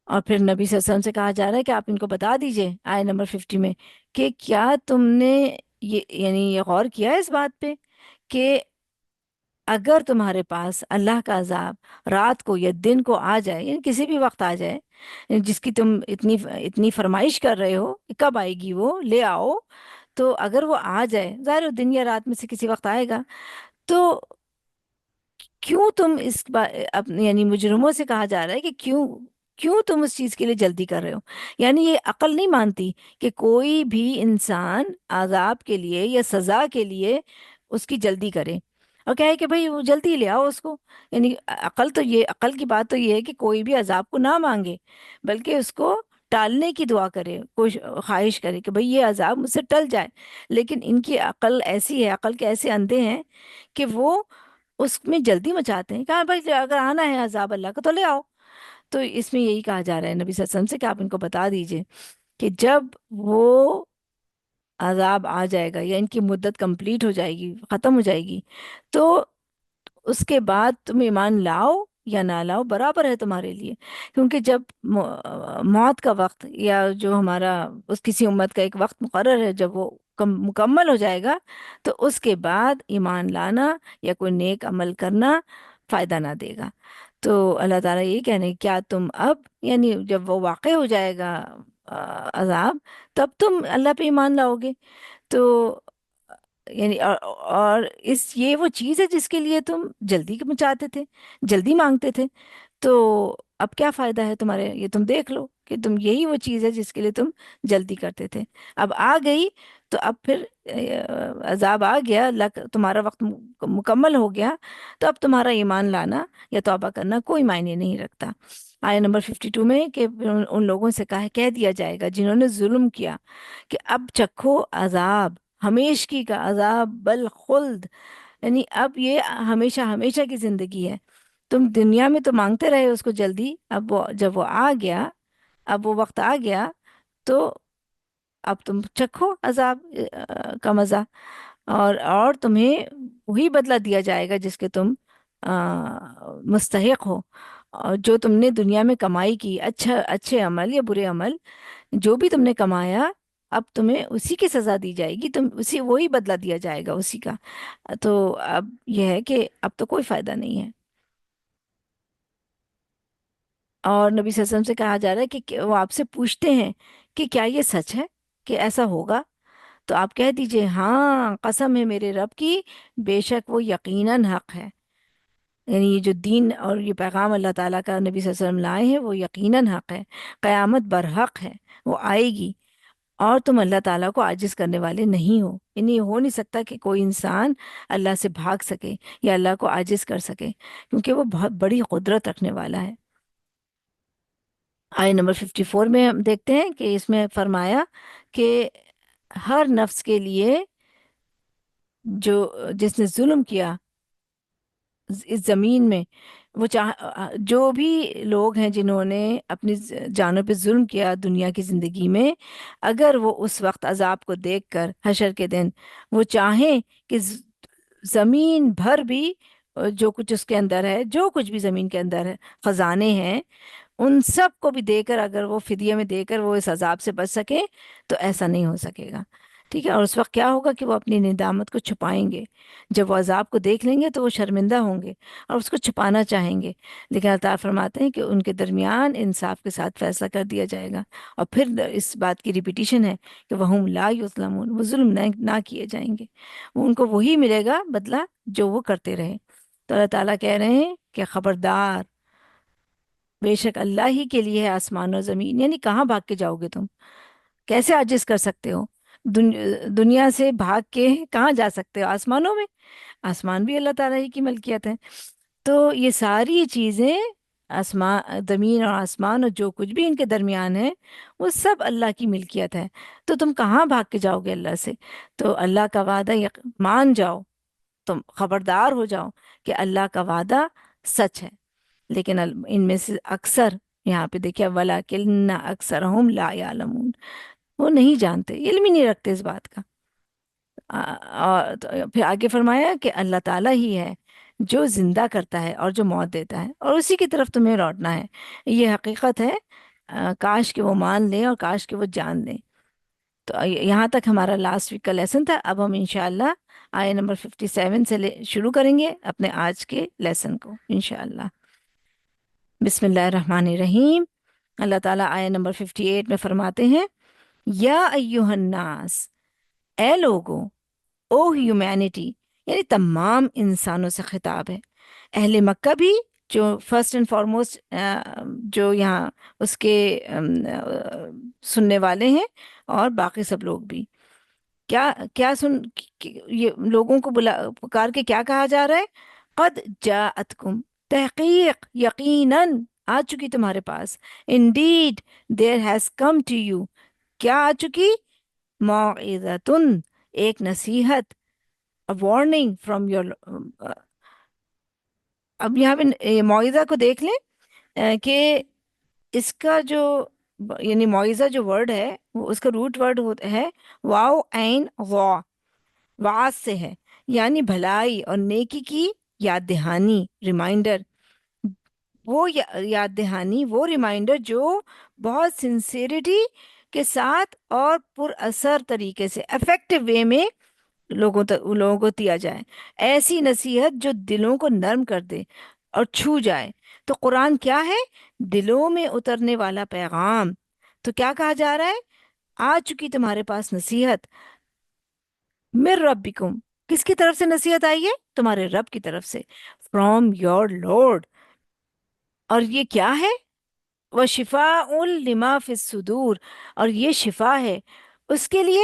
اور پھر نبی صلی اللہ علیہ وسلم سے کہا جا رہا ہے کہ آپ ان کو بتا دیجئے آیت نمبر 50 میں کہ کیا تم نے یہ غور کیا ہے اس بات پہ کہ اگر تمہارے پاس اللہ کا عذاب رات کو یا دن کو آ جائے، یعنی کسی بھی وقت آ جائے، جس کی تم اتنی فرمائش کر رہے ہو کہ کب آئے گی وہ، لے آؤ، تو اگر وہ آ جائے، ظاہر دن یا رات میں سے کسی وقت آئے گا، تو کیوں تم یعنی مجرموں سے کہا جا رہا ہے کہ کیوں تم اس چیز کے لیے جلدی کر رہے ہو. یعنی یہ عقل نہیں مانتی کہ کوئی بھی انسان عذاب کے لیے یا سزا کے لیے اس کی جلدی کرے، اور کہے کہ بھئی وہ جلدی لے آؤ اس کو. یعنی عقل کی بات تو یہ ہے کہ کوئی بھی عذاب کو نہ مانگے، بلکہ اس کو ٹالنے کی دعا کرے، کوئی خواہش کرے کہ بھئی یہ عذاب مجھ سے ٹل جائے. لیکن ان کی عقل ایسی ہے، عقل کے ایسے اندھے ہیں کہ وہ اس میں جلدی مچاتے ہیں. کہا بھائی اگر آنا ہے عذاب اللہ کا تو لے آؤ. تو اس میں یہی کہا جا رہا ہے نبی صلی اللہ علیہ وسلم سے کہ آپ ان کو بتا دیجئے کہ جب وہ عذاب آ جائے گا یا ان کی مدت کمپلیٹ ہو جائے گی، ختم ہو جائے گی، تو اس کے بعد تم ایمان لاؤ یا نہ لاؤ برابر ہے تمہارے لیے. کیونکہ جب موت کا وقت یا جو ہمارا کسی امت کا ایک وقت مقرر ہے، جب وہ مکمل ہو جائے گا، تو اس کے بعد ایمان لانا یا کوئی نیک عمل کرنا فائدہ نہ دے گا. تو اللہ تعالیٰ یہ کہنے کیا تم اب، یعنی جب وہ واقع ہو جائے گا عذاب، تب تم اللہ پہ ایمان لاؤ گے. تو یعنی اور یہ وہ چیز ہے جس کے لیے تم جلدی مچاتے تھے، جلدی مانگتے تھے، تو اب کیا فائدہ ہے تمہارے، یہ تم دیکھ لو کہ تم یہی وہ چیز ہے جس کے لیے تم جلدی کرتے تھے، اب آ گئی تو اب پھر عذاب آ گیا، اللہ تمہارا وقت مکمل ہو گیا، تو اب تمہارا ایمان لانا یا توبہ کرنا کوئی معنی نہیں رکھتا۔ آیت نمبر 52 میں کہ ان لوگوں سے کہہ دیا جائے گا جنہوں نے ظلم کیا کہ اب چکھو عذاب، ہمیشگی کا عذاب، بالخلد، یعنی اب یہ ہمیشہ ہمیشہ کی زندگی ہے۔ تم دنیا میں تو مانگتے رہے اس کو جلدی، اب جب وہ آ گیا، اب وہ وقت آ گیا، تو اب تم چکھو عذاب کا مزہ، اور تمہیں وہی بدلہ دیا جائے گا جس کے تم مستحق ہو، اور جو تم نے دنیا میں کمائی کی، اچھے عمل یا برے عمل، جو بھی تم نے کمایا، اب تمہیں اسی کی سزا دی جائے گی، وہی بدلہ دیا جائے گا اسی کا۔ تو اب یہ ہے کہ اب تو کوئی فائدہ نہیں ہے۔ اور نبی صلی اللہ علیہ وسلم سے کہا جا رہا ہے کہ وہ آپ سے پوچھتے ہیں کہ کیا یہ سچ ہے کہ ایسا ہوگا؟ تو آپ کہہ دیجئے ہاں، قسم ہے میرے رب کی، بے شک وہ یقیناً حق ہے۔ یعنی یہ جو دین اور یہ پیغام اللہ تعالیٰ کا نبی صلی اللہ علیہ وسلم لائے ہیں وہ یقیناً حق ہے، قیامت برحق ہے، وہ آئے گی، اور تم اللہ تعالیٰ کو عاجز کرنے والے نہیں ہو۔ یعنی یہ ہو نہیں سکتا کہ کوئی انسان اللہ سے بھاگ سکے یا اللہ کو عاجز کر سکے، کیونکہ وہ بہت بڑی قدرت رکھنے والا ہے۔ آیت نمبر 54 میں ہم دیکھتے ہیں کہ اس میں فرمایا کہ ہر نفس کے لیے جس نے ظلم کیا اس زمین میں، وہ جو بھی لوگ ہیں جنہوں نے اپنی جانوں پہ ظلم کیا دنیا کی زندگی میں، اگر وہ اس وقت عذاب کو دیکھ کر حشر کے دن وہ چاہیں کہ زمین بھر بھی جو کچھ اس کے اندر ہے، جو کچھ بھی زمین کے اندر ہے، خزانے ہیں، ان سب کو بھی دے کر اگر وہ فدیہ میں دے کر وہ اس عذاب سے بچ سکے، تو ایسا نہیں ہو سکے گا، ٹھیک ہے۔ اور اس وقت کیا ہوگا کہ وہ اپنی ندامت کو چھپائیں گے، جب وہ عذاب کو دیکھ لیں گے تو وہ شرمندہ ہوں گے اور اس کو چھپانا چاہیں گے، لیکن اللہ تعالیٰ فرماتے ہیں کہ ان کے درمیان انصاف کے ساتھ فیصلہ کر دیا جائے گا۔ اور پھر اس بات کی ریپیٹیشن ہے کہ وَهُمْ لَا يُظْلَمُونَ، وہ ظلم نہ کیے جائیں گے، ان کو وہی ملے گا بدلہ جو وہ کرتے رہے۔ تو اللہ تعالیٰ کہہ رہے ہیں کہ خبردار، بے شک اللہ ہی کے لیے ہے آسمان اور زمین، یعنی کہاں بھاگ کے جاؤ گے تم؟ کیسے عاجز کر سکتے ہو؟ دنیا سے بھاگ کے کہاں جا سکتے ہو؟ آسمانوں میں، آسمان بھی اللہ تعالیٰ ہی کی ملکیت ہے۔ تو یہ ساری چیزیں، زمین اور آسمان اور جو کچھ بھی ان کے درمیان ہے، وہ سب اللہ کی ملکیت ہے، تو تم کہاں بھاگ کے جاؤ گے اللہ سے؟ تو اللہ کا وعدہ مان جاؤ، تم خبردار ہو جاؤ کہ اللہ کا وعدہ سچ ہے۔ لیکن ان میں سے اکثر، یہاں پہ دیکھیں وَلَكِنَّ أَكْثَرَهُمْ لَا يَعْلَمُونَ، وہ نہیں جانتے، علم ہی نہیں رکھتے اس بات کا۔ اور پھر آگے فرمایا کہ اللہ تعالیٰ ہی ہے جو زندہ کرتا ہے اور جو موت دیتا ہے، اور اسی کی طرف تمہیں لوٹنا ہے۔ یہ حقیقت ہے، کاش کہ وہ مان لیں اور کاش کہ وہ جان لیں۔ تو یہاں تک ہمارا لاسٹ ویک کا لیسن تھا۔ اب ہم انشاءاللہ آیت نمبر 57 سے شروع کریں گے اپنے آج کے لیسن کو انشاءاللہ۔ بسم اللہ الرحمن الرحیم۔ اللہ تعالیٰ آیت نمبر 58 میں فرماتے ہیں، یا ایہا الناس، اے لوگوں، او ہیومینٹی، یعنی تمام انسانوں سے خطاب ہے، اہل مکہ بھی جو فرسٹ اینڈ فارموسٹ جو یہاں اس کے سننے والے ہیں، اور باقی سب لوگ بھی۔ کیا یہ لوگوں کو پکار کے کیا کہا جا رہا ہے؟ قد جاءتکم، تحقیق، یقیناً آ چکی تمہارے پاس، indeed there has come to you، کیا آ چکی؟ موعظتن، ایک نصیحت، وارننگ فرام یور۔ اب یہاں پہ موعظہ کو دیکھ لیں کہ اس کا جو یعنی موعظہ جو ورڈ ہے وہ اس کا روٹ ورڈ ہے واو عین غا، واس سے ہے، یعنی بھلائی اور نیکی کی یاد دہانی، ریمائنڈر، وہ یاد دہانی، وہ ریمائنڈر جو بہت سنسیریٹی کے ساتھ اور پر اثر طریقے سے، افیکٹو وے میں لوگوں کو دیا جائے، ایسی نصیحت جو دلوں کو نرم کر دے اور چھو جائے۔ تو قرآن کیا ہے؟ دلوں میں اترنے والا پیغام۔ تو کیا کہا جا رہا ہے؟ آ چکی تمہارے پاس نصیحت، من ربکم، کس کی طرف سے نصیحت آئی ہے؟ تمہارے رب کی طرف سے، فرام یور لارڈ۔ اور یہ کیا ہے؟ وَشِفَاءٌ لِمَا فِي الصُّدُورِ، اور یہ شفا ہے اس کے لیے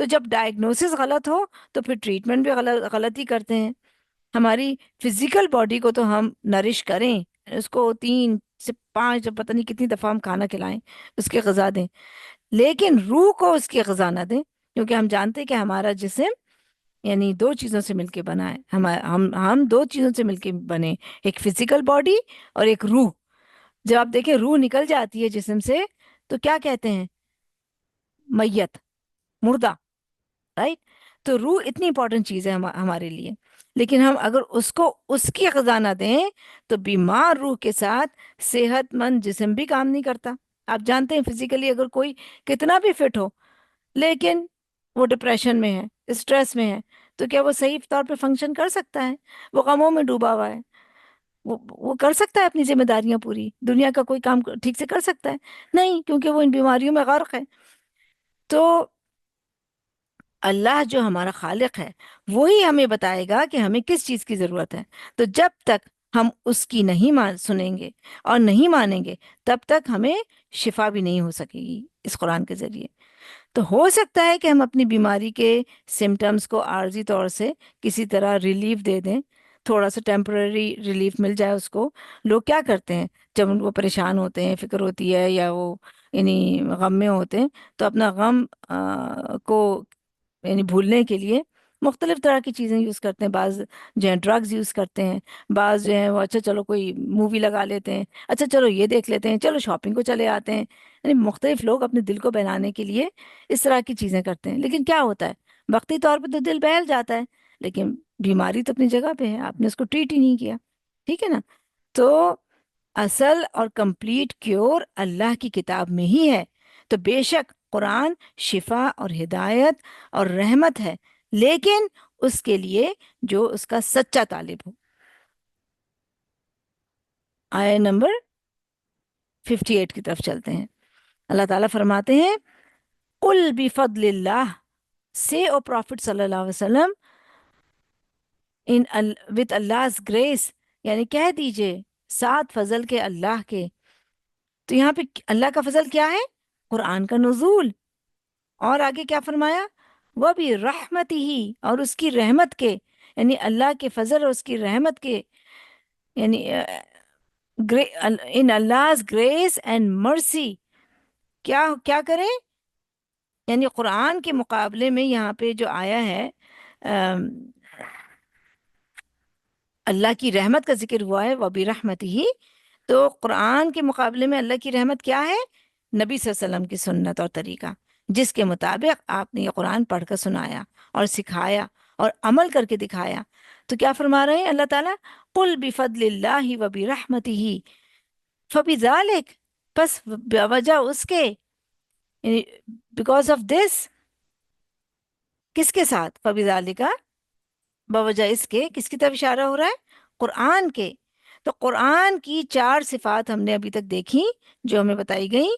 تو جب ڈائگنوسس غلط ہو تو پھر ٹریٹمنٹ بھی غلط ہی کرتے ہیں. ہماری فزیکل باڈی کو تو ہم نرش کریں، اس کو 3 سے 5 پتہ نہیں کتنی دفعہ ہم کھانا کھلائیں، اس کی غذا دیں، لیکن روح کو اس کی غذا نہ دیں، کیونکہ ہم جانتے ہیں کہ ہمارا جسم یعنی 2 چیزوں سے مل کے بنا ہے. ہم 2 چیزوں سے مل کے بنے، ایک فزیکل باڈی اور ایک روح. جب آپ دیکھیں روح نکل جاتی ہے جسم سے تو کیا کہتے ہیں؟ میت، مردہ، رائٹ؟ تو روح اتنی امپورٹنٹ چیز ہے ہمارے لیے، لیکن ہم اگر اس کو اس کی غذا نہ دیں تو بیمار روح کے ساتھ صحت مند جسم بھی کام نہیں کرتا. آپ جانتے ہیں فزیکلی اگر کوئی کتنا بھی فٹ ہو لیکن وہ ڈپریشن میں ہے، اسٹریس میں ہے، تو کیا وہ صحیح طور پہ فنکشن کر سکتا ہے؟ وہ غموں میں ڈوبا ہوا ہے. وہ کر سکتا ہے اپنی ذمہ داریاں پوری؟ دنیا کا کوئی کام ٹھیک سے کر سکتا ہے؟ نہیں، کیونکہ وہ ان بیماریوں میں غرق ہے. تو اللہ جو ہمارا خالق ہے وہی ہمیں بتائے گا کہ ہمیں کس چیز کی ضرورت ہے. تو جب تک ہم اس کی نہیں سنیں گے اور نہیں مانیں گے تب تک ہمیں شفا بھی نہیں ہو سکے گی اس قرآن کے ذریعے. تو ہو سکتا ہے کہ ہم اپنی بیماری کے سمٹمز کو عارضی طور سے کسی طرح ریلیف دے دیں، تھوڑا سا ٹیمپرری ریلیف مل جائے اس کو. لوگ کیا کرتے ہیں جب ان کو پریشان ہوتے ہیں، فکر ہوتی ہے یا وہ یعنی غم میں ہوتے ہیں، تو اپنا غم کو یعنی بھولنے کے لیے مختلف طرح کی چیزیں یوز کرتے ہیں. بعض جو ہیں ڈرگز یوز کرتے ہیں، بعض جو ہیں وہ اچھا چلو کوئی مووی لگا لیتے ہیں، اچھا چلو یہ دیکھ لیتے ہیں، چلو شاپنگ کو چلے آتے ہیں. یعنی مختلف لوگ اپنے دل کو بہلانے کے لیے اس طرح کی چیزیں کرتے ہیں. لیکن کیا ہوتا ہے، وقتی طور پہ تو دل بہل جاتا ہے، لیکن بیماری تو اپنی جگہ پہ ہے، آپ نے اس کو ٹریٹ ہی نہیں کیا. ٹھیک ہے نا؟ تو اصل اور کمپلیٹ کیور اللہ کی کتاب میں ہی ہے. تو بے شک قرآن شفا اور ہدایت اور رحمت ہے، لیکن اس کے لیے جو اس کا سچا طالب ہو. آیہ نمبر 58 کی طرف چلتے ہیں. اللہ تعالیٰ فرماتے ہیں قل بفضل اللہ، say او پروفٹ صلی اللہ علیہ وسلم in with Allah's grace، یعنی کہہ دیجئے ساتھ فضل کے اللہ کے. تو یہاں پہ اللہ کا فضل کیا ہے؟ قرآن کا نزول. اور آگے کیا فرمایا؟ وہ بھی رحمت ہی، اور اس کی رحمت کے، یعنی اللہ کے فضل اور اس کی رحمت کے، یعنی in Allah's grace and mercy. کیا کریں؟ یعنی قرآن کے مقابلے میں یہاں پہ جو آیا ہے اللہ کی رحمت کا ذکر ہوا ہے، وہ بھی رحمت ہی. تو قرآن کے مقابلے میں اللہ کی رحمت کیا ہے؟ نبی صلی اللہ علیہ وسلم کی سنت اور طریقہ، جس کے مطابق آپ نے یہ قرآن پڑھ کر سنایا اور سکھایا اور عمل کر کے دکھایا. تو کیا فرما رہے ہیں اللہ تعالیٰ؟ قل بفضل اللہ و برحمتہ فبذالک، بس بوجہ اس کے، بیکاز آف دس، کس کے ساتھ؟ فبذالک، بوجہ اس کے، کس کی طرف اشارہ ہو رہا ہے؟ قرآن کے. تو قرآن کی 4 صفات ہم نے ابھی تک دیکھی جو ہمیں بتائی گئی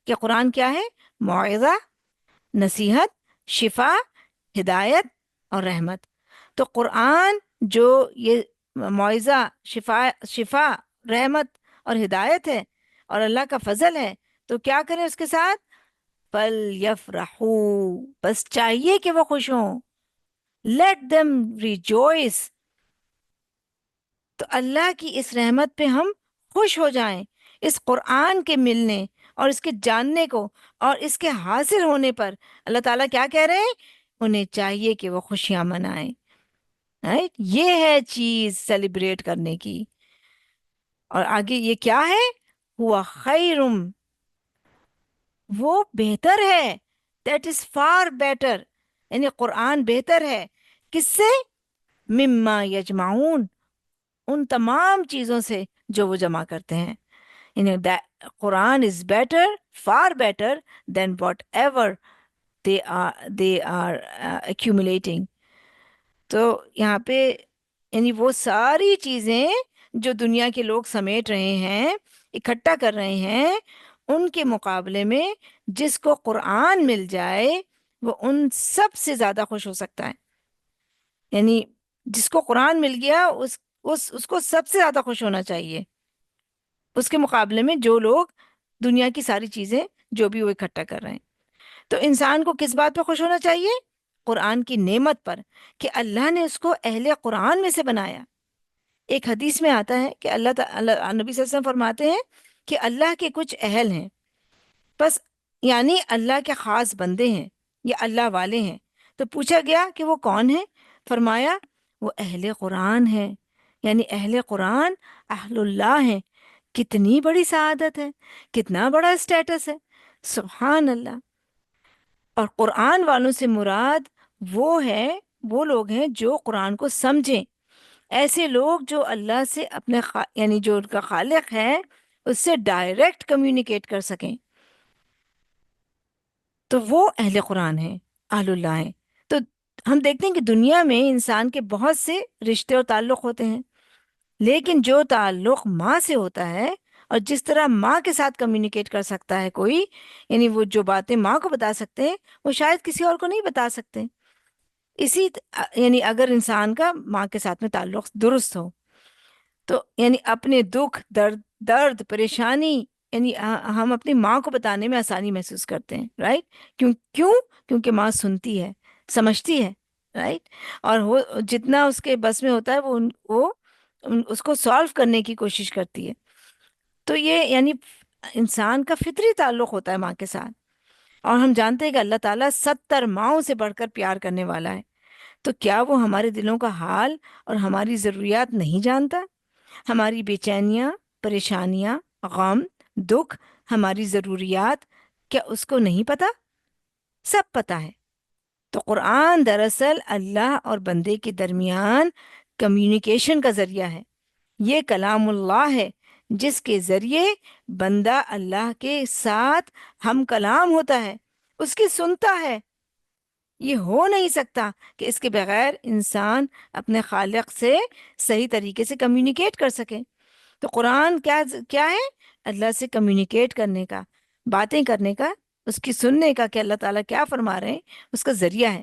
کہ قرآن کیا ہے؟ موعظہ، نصیحت، شفا، ہدایت اور رحمت. تو قرآن جو یہ موعظہ، شفا، رحمت اور ہدایت ہے اور اللہ کا فضل ہے، تو کیا کریں اس کے ساتھ؟ فَلْيَفْرَحُوا، بس چاہیے کہ وہ خوش ہوں. let them rejoice. تو اللہ کی اس رحمت پہ ہم خوش ہو جائیں، اس قرآن کے ملنے اور اس کے جاننے کو اور اس کے حاصل ہونے پر. اللہ تعالیٰ کیا کہہ رہے ہیں؟ انہیں چاہیے کہ وہ خوشیاں منائیں. یہ ہے چیز سیلیبریٹ کرنے کی. اور آگے یہ کیا ہے؟ ہوا خیرم، وہ بہتر ہے. دیٹ از فار بیٹر، یعنی قرآن بہتر ہے کس سے؟ مما یجمعون، ان تمام چیزوں سے جو وہ جمع کرتے ہیں. یعنی Quran is better, for better than whatever ایور they are accumulating. تو یہاں پہ یعنی وہ ساری چیزیں جو دنیا کے لوگ سمیٹ رہے ہیں، اکٹھا کر رہے ہیں، ان کے مقابلے میں جس کو قرآن مل جائے وہ ان سب سے زیادہ خوش ہو سکتا ہے. یعنی جس کو قرآن مل گیا اس کو سب سے زیادہ خوش ہونا چاہیے، اس کے مقابلے میں جو لوگ دنیا کی ساری چیزیں جو بھی وہ اکٹھا کر رہے ہیں. تو انسان کو کس بات پہ خوش ہونا چاہیے؟ قرآن کی نعمت پر، کہ اللہ نے اس کو اہل قرآن میں سے بنایا۔ ایک حدیث میں آتا ہے کہ اللہ تعالی نبی صلی اللہ علیہ وسلم فرماتے ہیں کہ اللہ کے کچھ اہل ہیں، بس یعنی اللہ کے خاص بندے ہیں یا اللہ والے ہیں۔ تو پوچھا گیا کہ وہ کون ہیں؟ فرمایا وہ اہل قرآن ہیں، یعنی اہل قرآن اہل اللہ ہیں۔ کتنی بڑی سعادت ہے، کتنا بڑا اسٹیٹس ہے، سبحان اللہ۔ اور قرآن والوں سے مراد وہ لوگ ہیں جو قرآن کو سمجھیں، ایسے لوگ جو اللہ سے اپنے یعنی جو ان کا خالق ہے اس سے ڈائریکٹ کمیونیکیٹ کر سکیں، تو وہ اہل قرآن ہیں، اہل اللہ ہیں۔ تو ہم دیکھتے ہیں کہ دنیا میں انسان کے بہت سے رشتے اور تعلق ہوتے ہیں، لیکن جو تعلق ماں سے ہوتا ہے، اور جس طرح ماں کے ساتھ کمیونیکیٹ کر سکتا ہے کوئی، یعنی وہ جو باتیں ماں کو بتا سکتے ہیں وہ شاید کسی اور کو نہیں بتا سکتے، یعنی اگر انسان کا ماں کے ساتھ میں تعلق درست ہو تو یعنی اپنے دکھ، درد پریشانی، یعنی ہم اپنی ماں کو بتانے میں آسانی محسوس کرتے ہیں، رائٹ؟ کیونکہ ماں سنتی ہے، سمجھتی ہے، رائٹ؟ اور وہ جتنا اس کے بس میں ہوتا ہے وہ اس کو سالو کرنے کی کوشش کرتی ہے۔ تو یہ یعنی انسان کا فطری تعلق ہوتا ہے ماں کے ساتھ، اور ہم جانتے ہیں کہ اللہ تعالیٰ 70 ماؤں سے بڑھ کر پیار کرنے والا ہے۔ تو کیا وہ ہمارے دلوں کا حال اور ہماری ضروریات نہیں جانتا؟ ہماری بے چینیاں، پریشانیاں، غم، دکھ، ہماری ضروریات، کیا اس کو نہیں پتا؟ سب پتا ہے۔ تو قرآن دراصل اللہ اور بندے کے درمیان کمیونیکیشن کا ذریعہ ہے۔ یہ کلام اللہ ہے جس کے ذریعے بندہ اللہ کے ساتھ ہم کلام ہوتا ہے، اس کی سنتا ہے۔ یہ ہو نہیں سکتا کہ اس کے بغیر انسان اپنے خالق سے صحیح طریقے سے کمیونیکیٹ کر سکے۔ تو قرآن کیا ہے؟ اللہ سے کمیونیکیٹ کرنے کا، باتیں کرنے کا، اس کی سننے کا کہ اللہ تعالیٰ کیا فرما رہے ہیں، اس کا ذریعہ ہے۔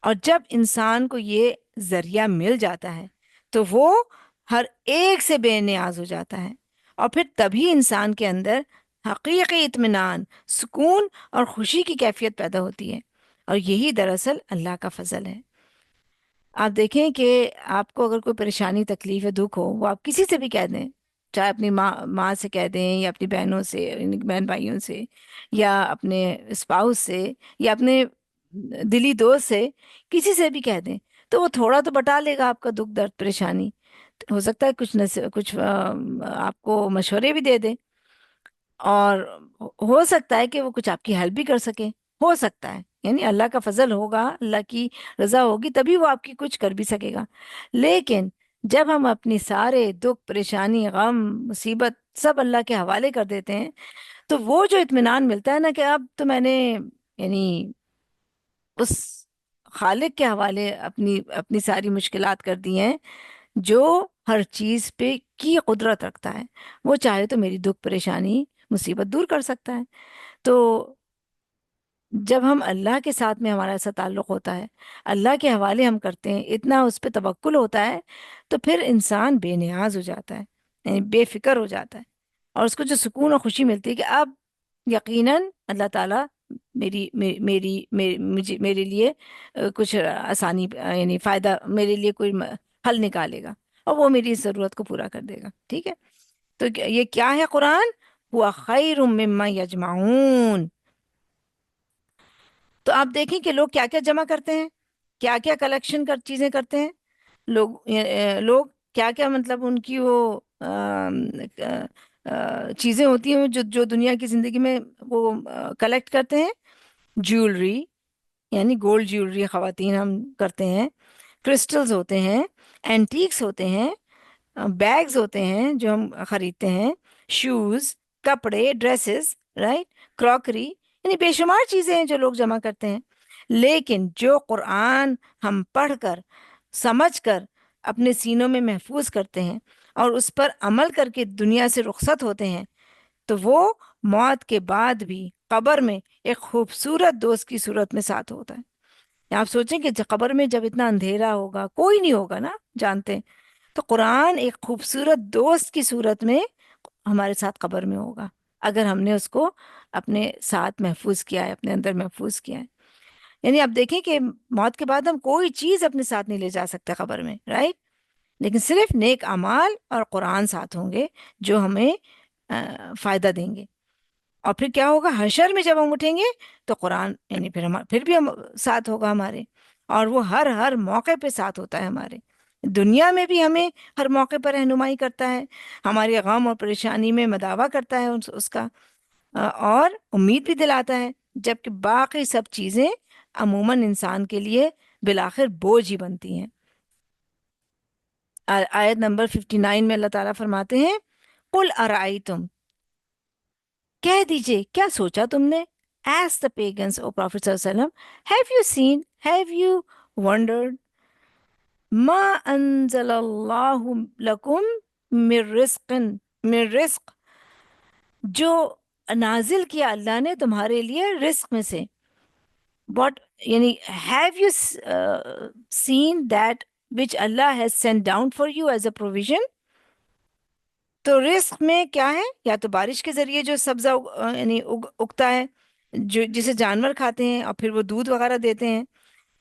اور جب انسان کو یہ ذریعہ مل جاتا ہے تو وہ ہر ایک سے بے نیاز ہو جاتا ہے، اور پھر تبھی انسان کے اندر حقیقی اطمینان، سکون اور خوشی کی کیفیت پیدا ہوتی ہے، اور یہی دراصل اللہ کا فضل ہے۔ آپ دیکھیں کہ آپ کو اگر کوئی پریشانی، تکلیف ہے، دکھ ہو، وہ آپ کسی سے بھی کہہ دیں، چاہے اپنی ماں سے کہہ دیں، یا اپنی بہنوں سے، یعنی بہن بھائیوں سے، یا اپنے اسپاؤس سے، یا اپنے دلی دوست سے، کسی سے بھی کہہ دیں تو وہ تھوڑا تو بتا لے گا آپ کا دکھ، درد، پریشانی۔ ہو سکتا ہے کچھ آپ کو مشورے بھی دے دیں، اور ہو سکتا ہے کہ وہ کچھ آپ کی ہیلپ بھی کر سکے، ہو سکتا ہے، یعنی اللہ کا فضل ہوگا، اللہ کی رضا ہوگی تبھی وہ آپ کی کچھ کر بھی سکے گا۔ لیکن جب ہم اپنی سارے دکھ، پریشانی، غم، مصیبت سب اللہ کے حوالے کر دیتے ہیں تو وہ جو اطمینان ملتا ہے نا کہ اب تو میں نے یعنی اس خالق کے حوالے اپنی ساری مشکلات کر دی ہیں جو ہر چیز پہ کی قدرت رکھتا ہے، وہ چاہے تو میری دکھ، پریشانی، مصیبت دور کر سکتا ہے۔ تو جب ہم اللہ کے ساتھ میں ہمارا ایسا تعلق ہوتا ہے، اللہ کے حوالے ہم کرتے ہیں، اتنا اس پہ توکل ہوتا ہے، تو پھر انسان بے نیاز ہو جاتا ہے، یعنی بے فکر ہو جاتا ہے، اور اس کو جو سکون اور خوشی ملتی ہے کہ اب یقیناً اللہ تعالیٰ میرے لیے کچھ آسانی، یعنی فائدہ، میرے لیے کوئی حل نکالے گا، اور وہ میری ضرورت کو پورا کر دے گا، ٹھیک ہے؟ تو یہ کیا ہے قرآن؟ ہوا خیر مما یجمعون۔ تو آپ دیکھیں کہ لوگ کیا کیا جمع کرتے ہیں، کیا کیا کلیکشن چیزیں کرتے ہیں لوگ کیا کیا، مطلب ان کی وہ چیزیں ہوتی ہیں جو دنیا کی زندگی میں وہ کلیکٹ کرتے ہیں۔ جیولری، یعنی گولڈ جیولری خواتین ہم کرتے ہیں، کرسٹلز ہوتے ہیں، اینٹیکس ہوتے ہیں، بیگز ہوتے ہیں جو ہم خریدتے ہیں، شوز، کپڑے، ڈریسز، رائٹ، کراکری، یعنی بے شمار چیزیں ہیں جو لوگ جمع کرتے ہیں۔ لیکن جو قرآن ہم پڑھ کر، سمجھ کر، اپنے سینوں میں محفوظ کرتے ہیں اور اس پر عمل کر کے دنیا سے رخصت ہوتے ہیں، تو وہ موت کے بعد بھی قبر میں ایک خوبصورت دوست کی صورت میں ساتھ ہوتا ہے۔ آپ سوچیں کہ قبر میں جب اتنا اندھیرا ہوگا، کوئی نہیں ہوگا نا، جانتے ہیں، تو قرآن ایک خوبصورت دوست کی صورت میں ہمارے ساتھ قبر میں ہوگا، اگر ہم نے اس کو اپنے ساتھ محفوظ کیا ہے، اپنے اندر محفوظ کیا ہے. یعنی آپ دیکھیں کہ موت کے بعد ہم کوئی چیز اپنے ساتھ نہیں لے جا سکتے قبر میں، رائٹ؟ لیکن صرف نیک اعمال اور قرآن ساتھ ہوں گے جو ہمیں فائدہ دیں گے. اور پھر کیا ہوگا؟ حشر میں جب ہم اٹھیں گے تو قرآن یعنی پھر بھی ہم ساتھ ہوگا ہمارے، اور وہ ہر موقع پہ ساتھ ہوتا ہے ہمارے. دنیا میں بھی ہمیں ہر موقع پر رہنمائی کرتا ہے، ہماری غم اور پریشانی میں مداوع کرتا ہے اس کا، اور امید بھی دلاتا ہے، جبکہ باقی سب چیزیں عموماً انسان کے لیے بالآخر بوجھ ہی بنتی ہیں. آیت نمبر 59 میں اللہ تعالیٰ فرماتے ہیں قل ارائیتم، کہہ دیجئے کیا سوچا تم نے. Ask the pagans, O Prophet صلی اللہ علیہ وسلم, have you seen, have you wondered, ما انزل اللہ لکم من رزق، جو نازل کیا اللہ نے تمہارے لیے رزق میں سے. What یعنی have you seen that which Allah has sent down for you as a provision. تو رزق میں کیا ہے؟ یا تو بارش کے ذریعے جو سبزہ یعنی اگتا ہے، جو جسے جانور کھاتے ہیں اور پھر وہ دودھ وغیرہ دیتے ہیں،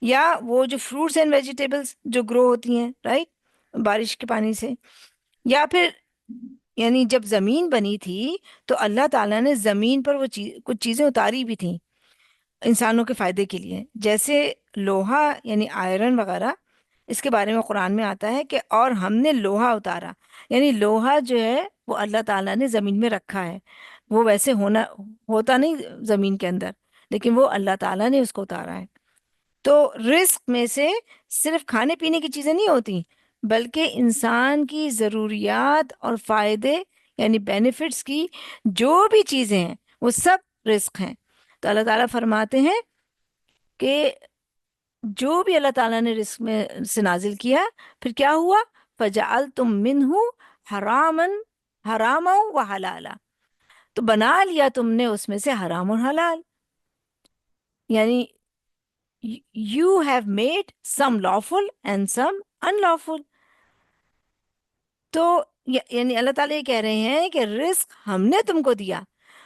یا وہ جو فروٹس اینڈ ویجیٹیبلس جو گرو ہوتی ہیں رائٹ بارش کے پانی سے، یا پھر یعنی جب زمین بنی تھی تو اللہ تعالیٰ نے زمین پر وہ کچھ چیزیں اتاری بھی تھیں انسانوں کے فائدے کے لیے، جیسے لوہا یعنی آئرن وغیرہ. اس کے بارے میں قرآن میں آتا ہے کہ اور ہم نے لوہا اتارا، یعنی لوہا جو ہے وہ اللہ تعالیٰ نے زمین میں رکھا ہے. وہ ویسے ہوتا نہیں زمین کے اندر، لیکن وہ اللہ تعالیٰ نے اس کو اتارا ہے. تو رزق میں سے صرف کھانے پینے کی چیزیں نہیں ہوتی، بلکہ انسان کی ضروریات اور فائدے یعنی بینیفٹس کی جو بھی چیزیں ہیں وہ سب رزق ہیں. تو اللہ تعالیٰ فرماتے ہیں کہ جو بھی اللہ تعالیٰ نے رزق میں سے نازل کیا پھر کیا ہوا؟ فَجَعَلْتُم مِّنْهُ حَرَامًا وَحَلَالًا، تو بنا لیا تم نے اس میں سے حرام اور حلال. یعنی you have made some lawful and some unlawful. تو یعنی اللہ تعالیٰ یہ کہہ رہے ہیں کہ رزق ہم نے تم کو دیا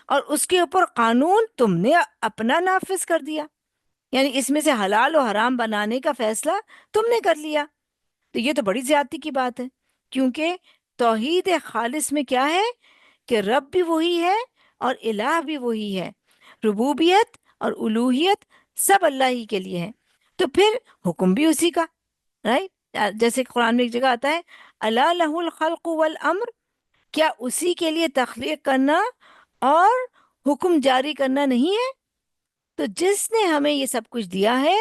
اور اس کے اوپر قانون تم نے اپنا نافذ کر دیا، یعنی اس میں سے حلال و حرام بنانے کا فیصلہ تم نے کر لیا. تو یہ تو بڑی زیادتی کی بات ہے، کیونکہ توحید خالص میں کیا ہے کہ رب بھی وہی ہے اور الہ بھی وہی ہے، ربوبیت اور الوہیت سب اللہ ہی کے لیے ہے. تو پھر حکم بھی اسی کا، رائٹ؟ جیسے قرآن میں ایک جگہ آتا ہے الا لہ الخلق والامر، کیا اسی کے لیے تخلیق کرنا اور حکم جاری کرنا نہیں ہے؟ تو جس نے ہمیں یہ سب کچھ دیا ہے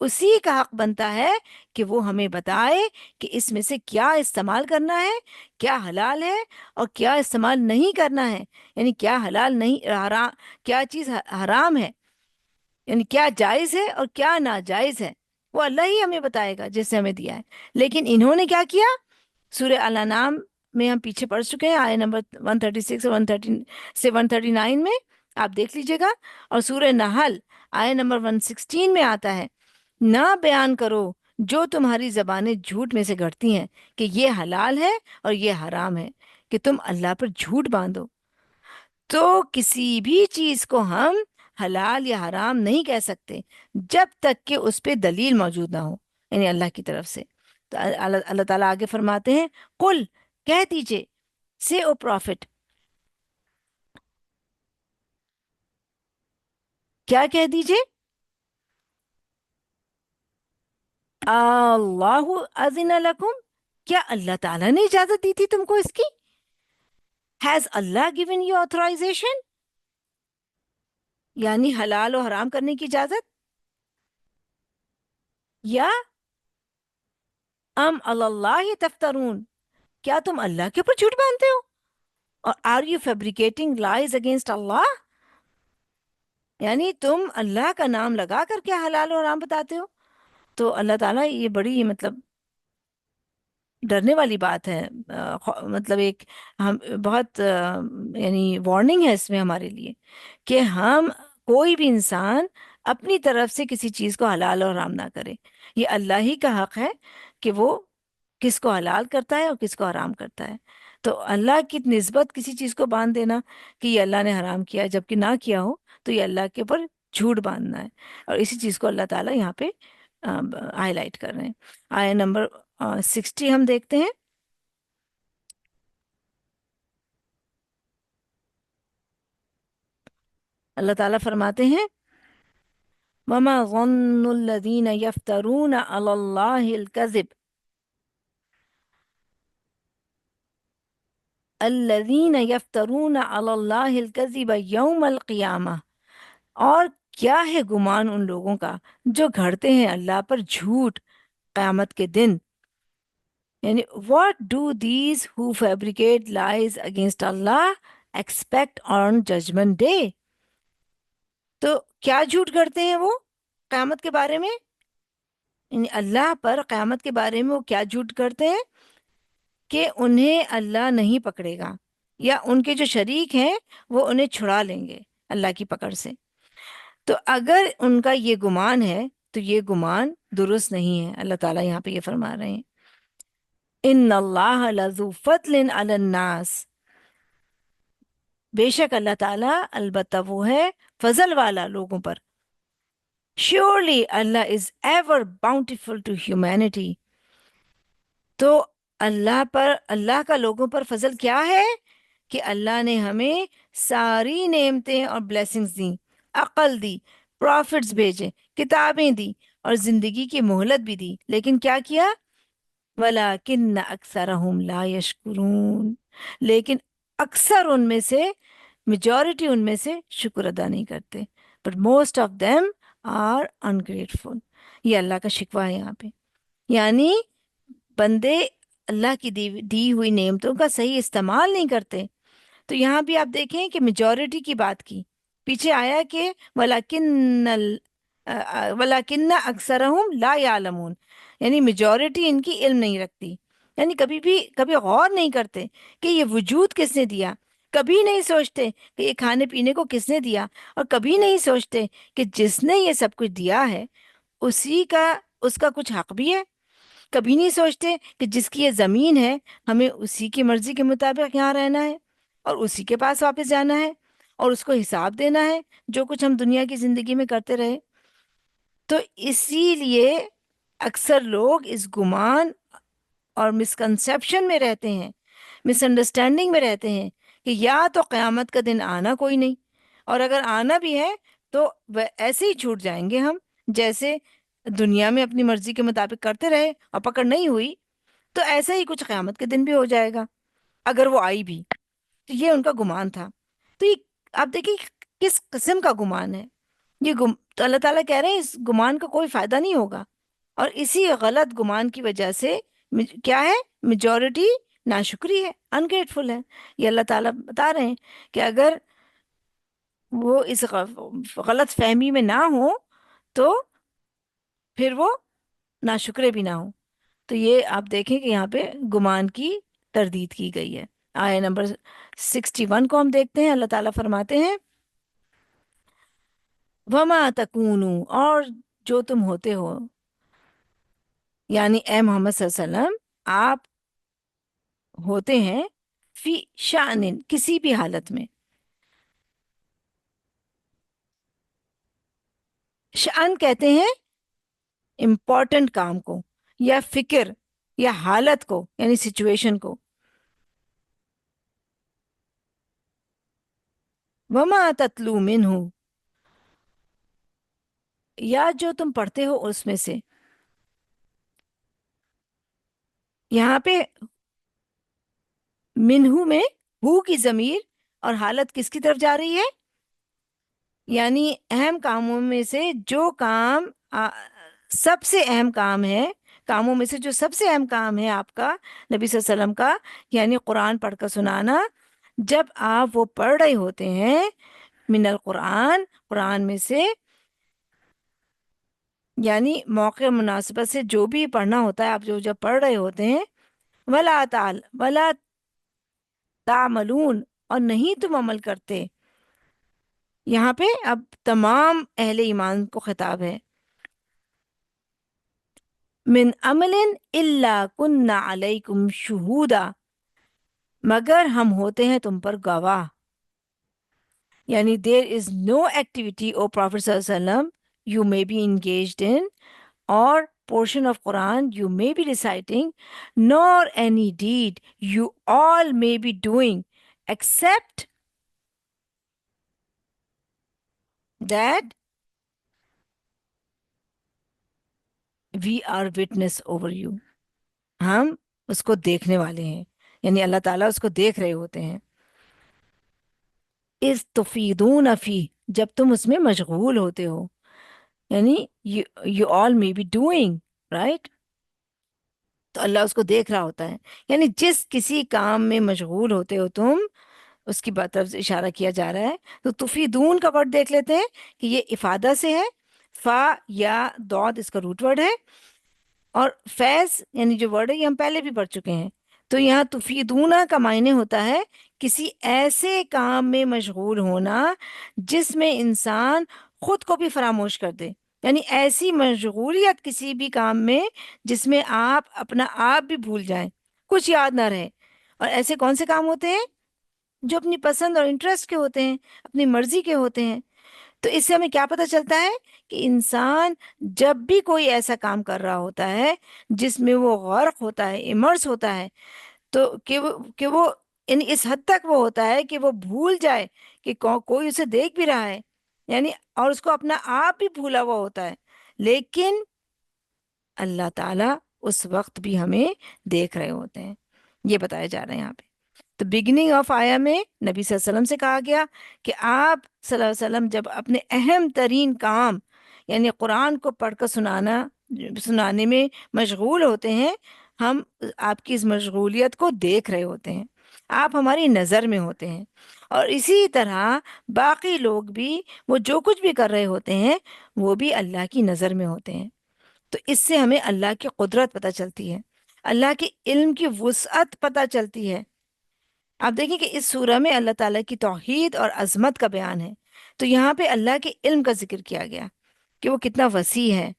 اسی کا حق بنتا ہے کہ وہ ہمیں بتائے کہ اس میں سے کیا استعمال کرنا ہے، کیا حلال ہے اور کیا استعمال نہیں کرنا ہے، یعنی کیا حلال نہیں حرام، کیا چیز حرام ہے، یعنی کیا جائز ہے اور کیا ناجائز ہے، وہ اللہ ہی ہمیں بتائے گا جس نے ہمیں دیا ہے. لیکن انہوں نے کیا کیا؟ سورہ الانعام میں ہم پیچھے پڑھ چکے ہیں، آیت نمبر 136 اور 139 میں آپ دیکھ لیجئے گا، اور سورہ نحل آیت نمبر 116 میں آتا ہے نہ بیان کرو جو تمہاری زبانیں جھوٹ میں سے گھڑتی ہیں کہ یہ حلال ہے اور یہ حرام ہے، کہ تم اللہ پر جھوٹ باندھو. تو کسی بھی چیز کو ہم حلال یا حرام نہیں کہہ سکتے جب تک کہ اس پہ دلیل موجود نہ ہو، یعنی اللہ کی طرف سے. تو اللہ تعالیٰ آگے فرماتے ہیں قل، کہہ دیجئے، سے او پروفٹ، کیا کہہ دیجئے؟ اللہ اذن لکم، کیا اللہ تعالیٰ نے اجازت دی تھی تم کو اس کی؟ Has Allah given you authorisation, یعنی حلال و حرام کرنے کی اجازت؟ یا ام اللہ تفترون، کیا تم اللہ کے اوپر جھوٹ باندھتے ہو؟ اور are you fabricating lies against اللہ، یعنی تم اللہ کا نام لگا کر کیا حلال و حرام بتاتے ہو؟ تو اللہ تعالیٰ یہ بڑی مطلب ڈرنے والی بات ہے، مطلب ایک ہم بہت یعنی وارننگ ہے اس میں ہمارے لیے کہ ہم کوئی بھی انسان اپنی طرف سے کسی چیز کو حلال اور حرام نہ کرے. یہ اللہ ہی کا حق ہے کہ وہ کس کو حلال کرتا ہے اور کس کو حرام کرتا ہے. تو اللہ کی نسبت کسی چیز کو باندھ دینا کہ یہ اللہ نے حرام کیا جبکہ نہ کیا ہو، تو یہ اللہ کے اوپر جھوٹ باندھنا ہے، اور اسی چیز کو اللہ تعالیٰ یہاں پہ ہائی لائٹ کر رہے ہیں۔ آیا نمبر 60 ہم دیکھتے ہیں۔ اللہ تعالیٰ فرماتے ہیں وَمَا ظَنُّ الَّذِينَ يَفْتَرُونَ عَلَى اللَّهِ الْكَذِبَ الَّذِينَ يَفْتَرُونَ عَلَى اللَّهِ الْكَذِبَ يَوْمَ الْقِيَامَةِ، اور کیا ہے گمان ان لوگوں کا جو گھڑتے ہیں اللہ پر جھوٹ قیامت کے دن۔ یعنی what do these who fabricate lies against Allah expect on judgment day؟ تو کیا جھوٹ گھڑتے ہیں وہ قیامت کے بارے میں؟ یعنی اللہ پر قیامت کے بارے میں وہ کیا جھوٹ گھڑتے ہیں کہ انہیں اللہ نہیں پکڑے گا، یا ان کے جو شریک ہیں وہ انہیں چھڑا لیں گے اللہ کی پکڑ سے۔ تو اگر ان کا یہ گمان ہے تو یہ گمان درست نہیں ہے۔ اللہ تعالیٰ یہاں پہ یہ فرما رہے ہیں ان اللہ لذو فضل علی الناس، بے شک اللہ تعالیٰ البتہ وہ ہے فضل والا لوگوں پر۔ surely Allah is ever bountiful to humanity، تو اللہ کا لوگوں پر فضل کیا ہے کہ اللہ نے ہمیں ساری نعمتیں اور بلیسنگز دیں، عقل دی، پروفٹس بھیجے، کتابیں دی، اور زندگی کی مہلت بھی دی، لیکن کیا کیا؟ وَلَكِنَّ أَكْثَرَهُمْ لَا يَشْكُرُونَ، لیکن اکثر ان میں سے، میجورٹی ان میں سے شکر ادا نہیں کرتے۔ but most of them are ungrateful، یہ اللہ کا شکوہ ہے یہاں پہ۔ یعنی بندے اللہ کی دی ہوئی نعمتوں کا صحیح استعمال نہیں کرتے۔ تو یہاں بھی آپ دیکھیں کہ میجورٹی کی بات کی، پیچھے آیا کہ وَلَكِنَّ أَكْثَرَهُمْ لَا يَعْلَمُونَ، یعنی میجورٹی ان کی علم نہیں رکھتی، یعنی کبھی غور نہیں کرتے کہ یہ وجود کس نے دیا، کبھی نہیں سوچتے کہ یہ کھانے پینے کو کس نے دیا، اور کبھی نہیں سوچتے کہ جس نے یہ سب کچھ دیا ہے اس کا کچھ حق بھی ہے۔ کبھی نہیں سوچتے کہ جس کی یہ زمین ہے ہمیں اسی کی مرضی کے مطابق یہاں رہنا ہے اور اسی کے پاس واپس جانا ہے اور اس کو حساب دینا ہے جو کچھ ہم دنیا کی زندگی میں کرتے رہے۔ تو اسی لیے اکثر لوگ اس گمان اور مسکنسیپشن میں رہتے ہیں، مس انڈرسٹینڈنگ میں رہتے ہیں کہ یا تو قیامت کا دن آنا کوئی نہیں، اور اگر آنا بھی ہے تو وہ ایسے ہی چھوٹ جائیں گے ہم، جیسے دنیا میں اپنی مرضی کے مطابق کرتے رہے اور پکڑ نہیں ہوئی تو ایسا ہی کچھ قیامت کے دن بھی ہو جائے گا اگر وہ آئی بھی۔ تو یہ ان کا گمان تھا۔ تو یہ آپ دیکھیں کس قسم کا گمان ہے یہ تو اللہ تعالیٰ کہہ رہے ہیں اس گمان کا کوئی فائدہ نہیں ہوگا، اور اسی غلط گمان کی وجہ سے کیا ہے، میجورٹی ناشکری ہے، انگریٹفل ہے۔ یہ اللہ تعالیٰ بتا رہے ہیں کہ اگر وہ اس غلط فہمی میں نہ ہو تو پھر وہ ناشکرے بھی نہ ہوں۔ تو یہ آپ دیکھیں کہ یہاں پہ گمان کی تردید کی گئی ہے۔ آیہ نمبر 61 کو ہم دیکھتے ہیں۔ اللہ تعالیٰ فرماتے ہیں وَمَا تَكُونُوا، اور جو تم ہوتے ہو، یعنی اے محمد صلی اللہ علیہ وسلم آپ ہوتے ہیں فی شأن، کسی بھی حالت میں۔ شأن کہتے ہیں امپورٹنٹ کام کو یا فکر یا حالت کو، یعنی سچویشن کو۔ وَمَا تَتْلُو مِنْهُ، یا جو تم پڑھتے ہو اس میں سے۔ یہاں پہ منہو میں ہو کی ضمیر اور حالت کس کی طرف جا رہی ہے؟ یعنی اہم کاموں میں سے جو کام سب سے اہم کام ہے، کاموں میں سے جو سب سے اہم کام ہے آپ کا، نبی صلی اللہ علیہ وسلم کا، یعنی قرآن پڑھ کر سنانا۔ جب آپ وہ پڑھ رہے ہوتے ہیں من القرآن، قرآن میں سے، یعنی موقع مناسبت سے جو بھی پڑھنا ہوتا ہے آپ جب پڑھ رہے ہوتے ہیں، ولا تعملون، اور نہیں تم عمل کرتے۔ یہاں پہ اب تمام اہل ایمان کو خطاب ہے۔ من عمل الا كنا علیکم شہودا، مگر ہم ہوتے ہیں تم پر گواہ. یعنی there is no activity, O Prophet صلی اللہ علیہ وسلم, you may be engaged in, or portion of Quran you may be reciting, nor any deed you all may be doing, except that we are witness over you. ہم اس کو دیکھنے والے ہیں، یعنی اللہ تعالیٰ اس کو دیکھ رہے ہوتے ہیں. اس تفیدون فی، جب تم اس میں مشغول ہوتے ہو، یعنی you all may be doing right, تو اللہ اس کو دیکھ رہا ہوتا ہے. یعنی جس کسی کام میں مشغول ہوتے ہو تم، اس کی بات طرف سے اشارہ کیا جا رہا ہے. تو تفیدون کا ورڈ دیکھ لیتے ہیں کہ یہ افادہ سے ہے. فا یا دود اس کا روٹ ورڈ ہے، اور فیض یعنی جو ورڈ ہے یہ ہم پہلے بھی پڑھ چکے ہیں. تو یہاں تفیدون کا معنی ہوتا ہے کسی ایسے کام میں مشغول ہونا جس میں انسان خود کو بھی فراموش کر دے. یعنی ایسی مشغولیت کسی بھی کام میں جس میں آپ اپنا آپ بھی بھول جائیں، کچھ یاد نہ رہے. اور ایسے کون سے کام ہوتے ہیں جو اپنی پسند اور انٹرسٹ کے ہوتے ہیں، اپنی مرضی کے ہوتے ہیں. تو اس سے ہمیں کیا پتہ چلتا ہے کہ انسان جب بھی کوئی ایسا کام کر رہا ہوتا ہے جس میں وہ غرق ہوتا ہے، امرس ہوتا ہے، تو کہ وہ یعنی اس حد تک وہ ہوتا ہے کہ وہ بھول جائے کہ کوئی اسے دیکھ بھی رہا ہے، یعنی اور اس کو اپنا آپ بھی بھولا ہوا ہوتا ہے، لیکن اللہ تعالیٰ اس وقت بھی ہمیں دیکھ رہے ہوتے ہیں. یہ بتایا جا رہا ہے یہاں پہ. تو بگننگ آف آیا میں نبی صلی اللہ علیہ وسلم سے کہا گیا کہ آپ صلی اللہ علیہ وسلم جب اپنے اہم ترین کام یعنی قرآن کو پڑھ کر سنانے میں مشغول ہوتے ہیں، ہم آپ کی اس مشغولیت کو دیکھ رہے ہوتے ہیں، آپ ہماری نظر میں ہوتے ہیں. اور اسی طرح باقی لوگ بھی وہ جو کچھ بھی کر رہے ہوتے ہیں وہ بھی اللہ کی نظر میں ہوتے ہیں. تو اس سے ہمیں اللہ کی قدرت پتہ چلتی ہے، اللہ کے علم کی وسعت پتہ چلتی ہے. آپ دیکھیں کہ اس سورہ میں اللہ تعالیٰ کی توحید اور عظمت کا بیان ہے، تو یہاں پہ اللہ کے علم کا ذکر کیا گیا کہ وہ کتنا وسیع ہے.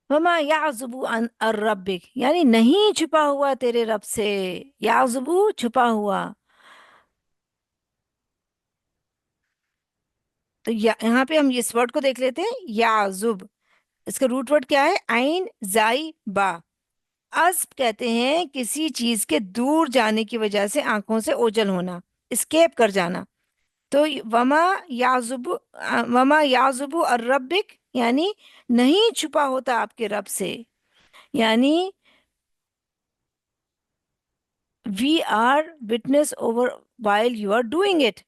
وما یعزب عن ربک، یعنی نہیں چھپا ہوا تیرے رب سے. یعزب چھپا ہوا. تو یہاں پہ ہم اس ورڈ کو دیکھ لیتے ہیں، یعزب، اس کا روٹ ورڈ کیا ہے؟ عین زائی با. عزب کہتے ہیں کسی چیز کے دور جانے کی وجہ سے آنکھوں سے اوجھل ہونا، اسکیپ کر جانا. تو وما یعزب عن ربک یعنی نہیں چھپا ہوتا آپ کے رب سے، یعنی we are witness over while you are doing it.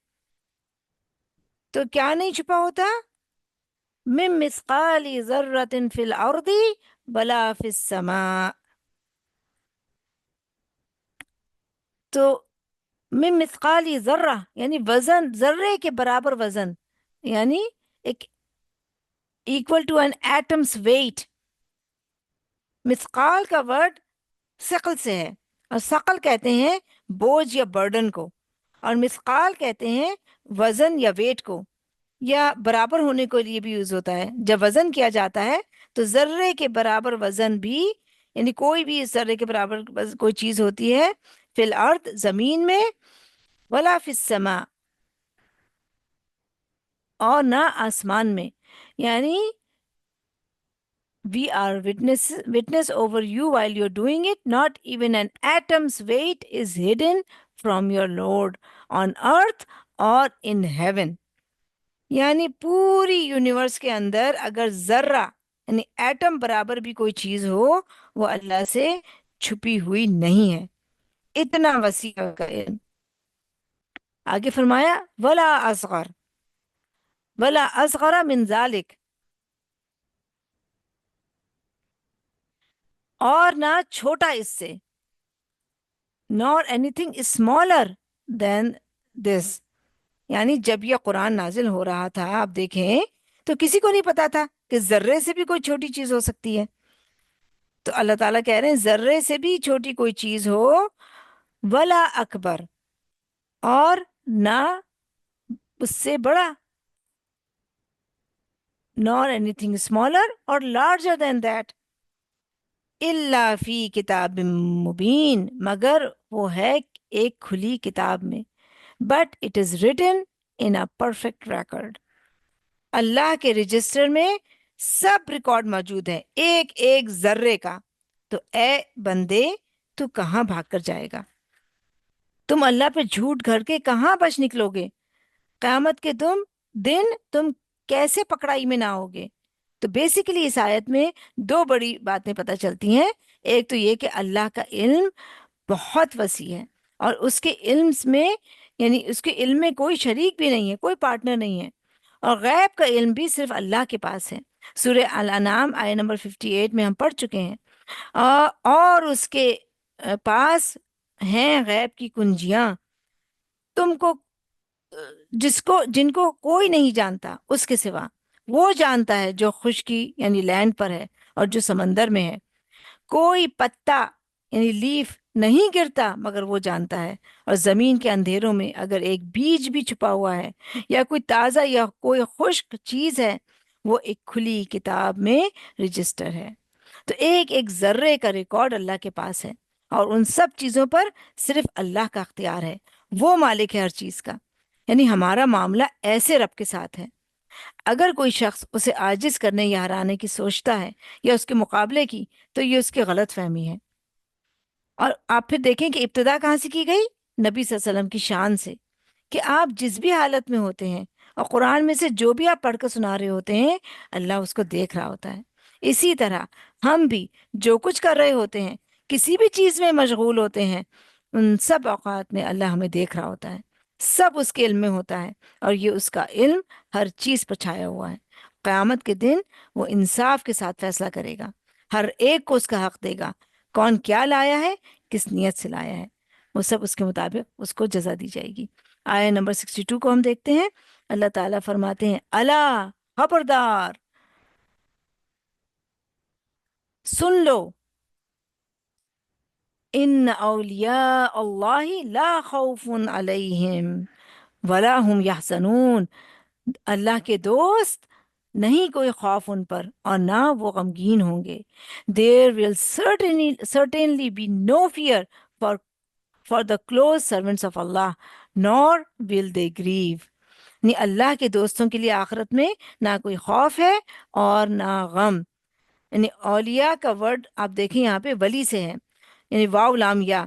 تو کیا نہیں چھپا ہوتا؟ من مثقال ذرۃ فی الارض ولا فی السماء. تو من مثقال ذرہ یعنی وزن، ذرے کے برابر وزن، یعنی ایک equal to an atom's weight. مثقال کا ورڈ ثقل سے ہے، اور ثقل کہتے ہیں بوجھ یا برڈن کو، اور مثقال کہتے ہیں وزن یا ویٹ کو، یا برابر ہونے کے لیے بھی یوز ہوتا ہے. جب وزن کیا جاتا ہے تو ذرے کے برابر وزن بھی، یعنی کوئی بھی اس ذرے کے برابر کوئی چیز ہوتی ہے، فی الارض زمین میں، ولا فی السماء اور نہ آسمان میں. یعنی we are witness over you while you're doing it. Not even an atom's weight is hidden from your Lord on earth or in heaven. یعنی پوری یونیورس کے اندر اگر ذرہ یعنی ایٹم برابر بھی کوئی چیز ہو، وہ اللہ سے چھپی ہوئی نہیں ہے. اتنا وسیع کا علم. آگے فرمایا ولا اصغر من ذالک، اور نہ چھوٹا اس سے، nor anything is smaller than this. یعنی جب یہ قرآن نازل ہو رہا تھا آپ دیکھیں تو کسی کو نہیں پتا تھا کہ ذرے سے بھی کوئی چھوٹی چیز ہو سکتی ہے. تو اللہ تعالیٰ کہہ رہے ہیں ذرے سے بھی چھوٹی کوئی چیز ہو، ولا اکبر اور نہ اس سے بڑا، nor anything smaller or larger than that. الا فی کتاب مبین، مگر وہ ہے ایک کھلی کتاب میں، but it is written in a perfect record, Allah کے رجسٹر میں سب ریکارڈ موجود ہے، ایک ایک ذرے کا۔ تو اے بندے، تو کہاں بھاگ کر جائے گا؟ تم اللہ پہ جھوٹ گھڑ کے کہاں بچ نکلو گے؟ قیامت کے دن تم کیسے پکڑائی میں نہ ہوگے؟ تو بیسیکلی اس آیت میں دو بڑی باتیں پتہ چلتی ہیں۔ ایک تو یہ کہ اللہ کا علم بہت وسیع ہے، اور اس کے علم میں، یعنی اس کے علم میں کوئی شریک بھی نہیں ہے، کوئی پارٹنر نہیں ہے، اور غیب کا علم بھی صرف اللہ کے پاس ہے۔ سورہ الانعام آیت نمبر 58 میں ہم پڑھ چکے ہیں، اور اس کے پاس ہیں غیب کی کنجیاں، تم کو جن کو کوئی نہیں جانتا اس کے سوا، وہ جانتا ہے جو خشکی یعنی لینڈ پر ہے اور جو سمندر میں ہے، کوئی پتا یعنی لیف نہیں گرتا مگر وہ جانتا ہے، اور زمین کے اندھیروں میں اگر ایک بیج بھی چھپا ہوا ہے یا کوئی تازہ یا کوئی خشک چیز ہے، وہ ایک کھلی کتاب میں رجسٹر ہے۔ تو ایک ایک ذرے کا ریکارڈ اللہ کے پاس ہے، اور ان سب چیزوں پر صرف اللہ کا اختیار ہے، وہ مالک ہے ہر چیز کا۔ یعنی ہمارا معاملہ ایسے رب کے ساتھ ہے، اگر کوئی شخص اسے عاجز کرنے یا ہرانے کی سوچتا ہے یا اس کے مقابلے کی، تو یہ اس کی غلط فہمی ہے۔ اور آپ پھر دیکھیں کہ ابتدا کہاں سے کی گئی؟ نبی صلی اللہ علیہ وسلم کی شان سے، کہ آپ جس بھی حالت میں ہوتے ہیں، اور قرآن میں سے جو بھی آپ پڑھ کر سنا رہے ہوتے ہیں، اللہ اس کو دیکھ رہا ہوتا ہے۔ اسی طرح ہم بھی جو کچھ کر رہے ہوتے ہیں، کسی بھی چیز میں مشغول ہوتے ہیں، ان سب اوقات میں اللہ ہمیں دیکھ رہا ہوتا ہے، سب اس کے علم میں ہوتا ہے، اور یہ اس کا علم ہر چیز پر چھایا ہوا ہے۔ قیامت کے دن وہ انصاف کے ساتھ فیصلہ کرے گا، ہر ایک کو اس کا حق دے گا، کون کیا لایا ہے، کس نیت سے لایا ہے، وہ سب اس کے مطابق اس کو جزا دی جائے گی۔ آیت نمبر 62 کو ہم دیکھتے ہیں، اللہ تعالیٰ فرماتے ہیں، الا، خبردار، سن لو، ان اولیاء اللہ لا خوف علیہم ولا هم یحزنون، اللہ کے دوست نہیں کوئی خوف ان پر اور نہ وہ غمگین ہوں گے۔ There will certainly be no fear for the close servants of Allah, nor will they grieve۔ یعنی اللہ کے دوستوں کے لیے آخرت میں نہ کوئی خوف ہے اور نہ غم۔ یعنی اولیاء کا ورڈ آپ دیکھیں یہاں پہ ولی سے ہے، یعنی واو لام یا،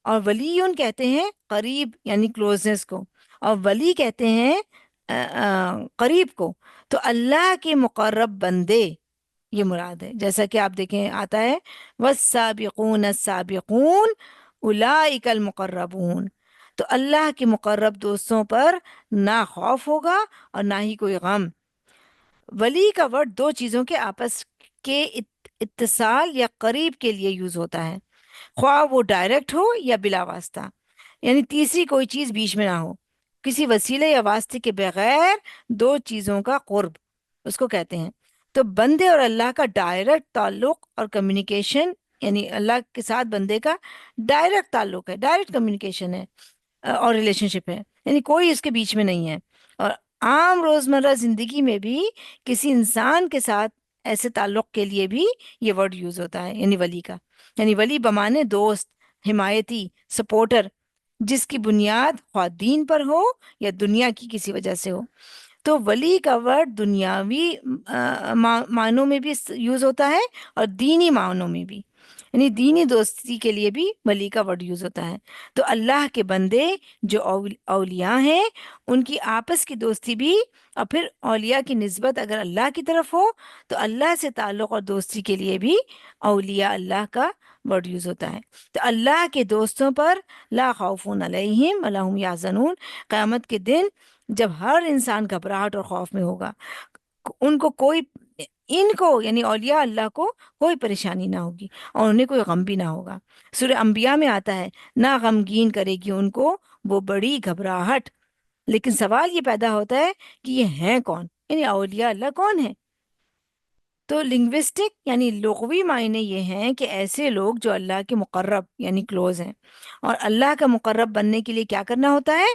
اور ولیون کہتے ہیں قریب یعنی کلوزنس کو، اور ولی کہتے ہیں قریب کو۔ تو اللہ کے مقرب بندے یہ مراد ہے، جیسا کہ آپ دیکھیں آتا ہے والسابقون السابقون اولئک المقربون۔ تو اللہ کے مقرب دوستوں پر نہ خوف ہوگا اور نہ ہی کوئی غم۔ ولی کا ورڈ دو چیزوں کے آپس کے اتصال یا قریب کے لیے یوز ہوتا ہے، خواہ وہ ڈائریکٹ ہو یا بلا واسطہ، یعنی تیسری کوئی چیز بیچ میں نہ ہو، کسی وسیلے یا واسطے کے بغیر دو چیزوں کا قرب اس کو کہتے ہیں۔ تو بندے اور اللہ کا ڈائریکٹ تعلق اور کمیونیکیشن، یعنی اللہ کے ساتھ بندے کا ڈائریکٹ تعلق ہے، ڈائریکٹ کمیونیکیشن ہے اور ریلیشن شپ ہے، یعنی کوئی اس کے بیچ میں نہیں ہے۔ اور عام روزمرہ زندگی میں بھی کسی انسان کے ساتھ ایسے تعلق کے لیے بھی یہ ورڈ یوز ہوتا ہے، یعنی ولی کا، یعنی ولی بمانے دوست، حمایتی، سپورٹر، جس کی بنیاد خواہ دین پر ہو یا دنیا کی کسی وجہ سے ہو۔ تو ولی کا ورڈ دنیاوی معنوں میں بھی یوز ہوتا ہے اور دینی معنوں میں بھی، یعنی دینی دوستی کے لیے بھی ولی کا ورڈ یوز ہوتا ہے۔ تو اللہ کے بندے جو اولیاء ہیں، ان کی آپس کی دوستی بھی، اور پھر اولیاء کی نسبت اگر اللہ کی طرف ہو تو اللہ سے تعلق اور دوستی کے لیے بھی اولیاء اللہ کا ورڈ یوز ہوتا ہے۔ تو اللہ کے دوستوں پر لا خوف علیہم ولا هم یحزنون، قیامت کے دن جب ہر انسان گھبراہٹ اور خوف میں ہوگا، ان کو یعنی اولیاء اللہ کو کوئی پریشانی نہ ہوگی اور انہیں کوئی غم بھی نہ ہوگا۔ سورہ انبیاء میں آتا ہے، نہ غمگین کرے گی ان کو وہ بڑی گھبراہٹ۔ لیکن سوال یہ پیدا ہوتا ہے کہ یہ ہیں کون، یعنی اولیاء اللہ کون ہیں؟ تو لنگوسٹک یعنی لغوی معنی یہ ہیں کہ ایسے لوگ جو اللہ کے مقرب یعنی کلوز ہیں، اور اللہ کا مقرب بننے کے لیے کیا کرنا ہوتا ہے؟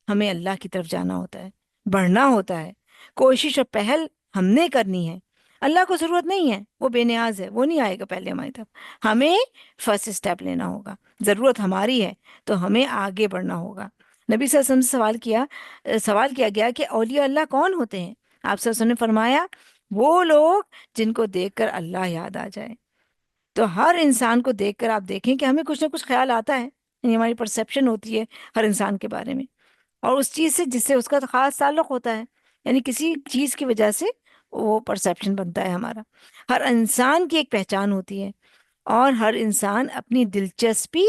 ہمیں اللہ کی طرف جانا ہوتا ہے، بڑھنا ہوتا ہے، کوشش اور پہل ہم نے کرنی ہے۔ اللہ کو ضرورت نہیں ہے، وہ بے نیاز ہے، وہ نہیں آئے گا پہلے ہماری طرف. ہمیں فرسٹ اسٹیپ لینا ہوگا، ضرورت ہماری ہے تو ہمیں آگے بڑھنا ہوگا. نبی صلی اللہ علیہ وسلم سے سوال کیا گیا کہ اولیاء اللہ کون ہوتے ہیں؟ آپ صلی اللہ علیہ وسلم نے فرمایا وہ لوگ جن کو دیکھ کر اللہ یاد آ جائے. تو ہر انسان کو دیکھ کر آپ دیکھیں کہ ہمیں کچھ نہ کچھ خیال آتا ہے، یعنی ہماری پرسیپشن ہوتی ہے ہر انسان کے بارے میں، اور اس چیز سے جس سے اس کا خاص تعلق ہوتا ہے، یعنی کسی چیز کی وجہ سے وہ پرسیپشن بنتا ہے ہمارا. ہر انسان کی ایک پہچان ہوتی ہے، اور ہر انسان اپنی دلچسپی،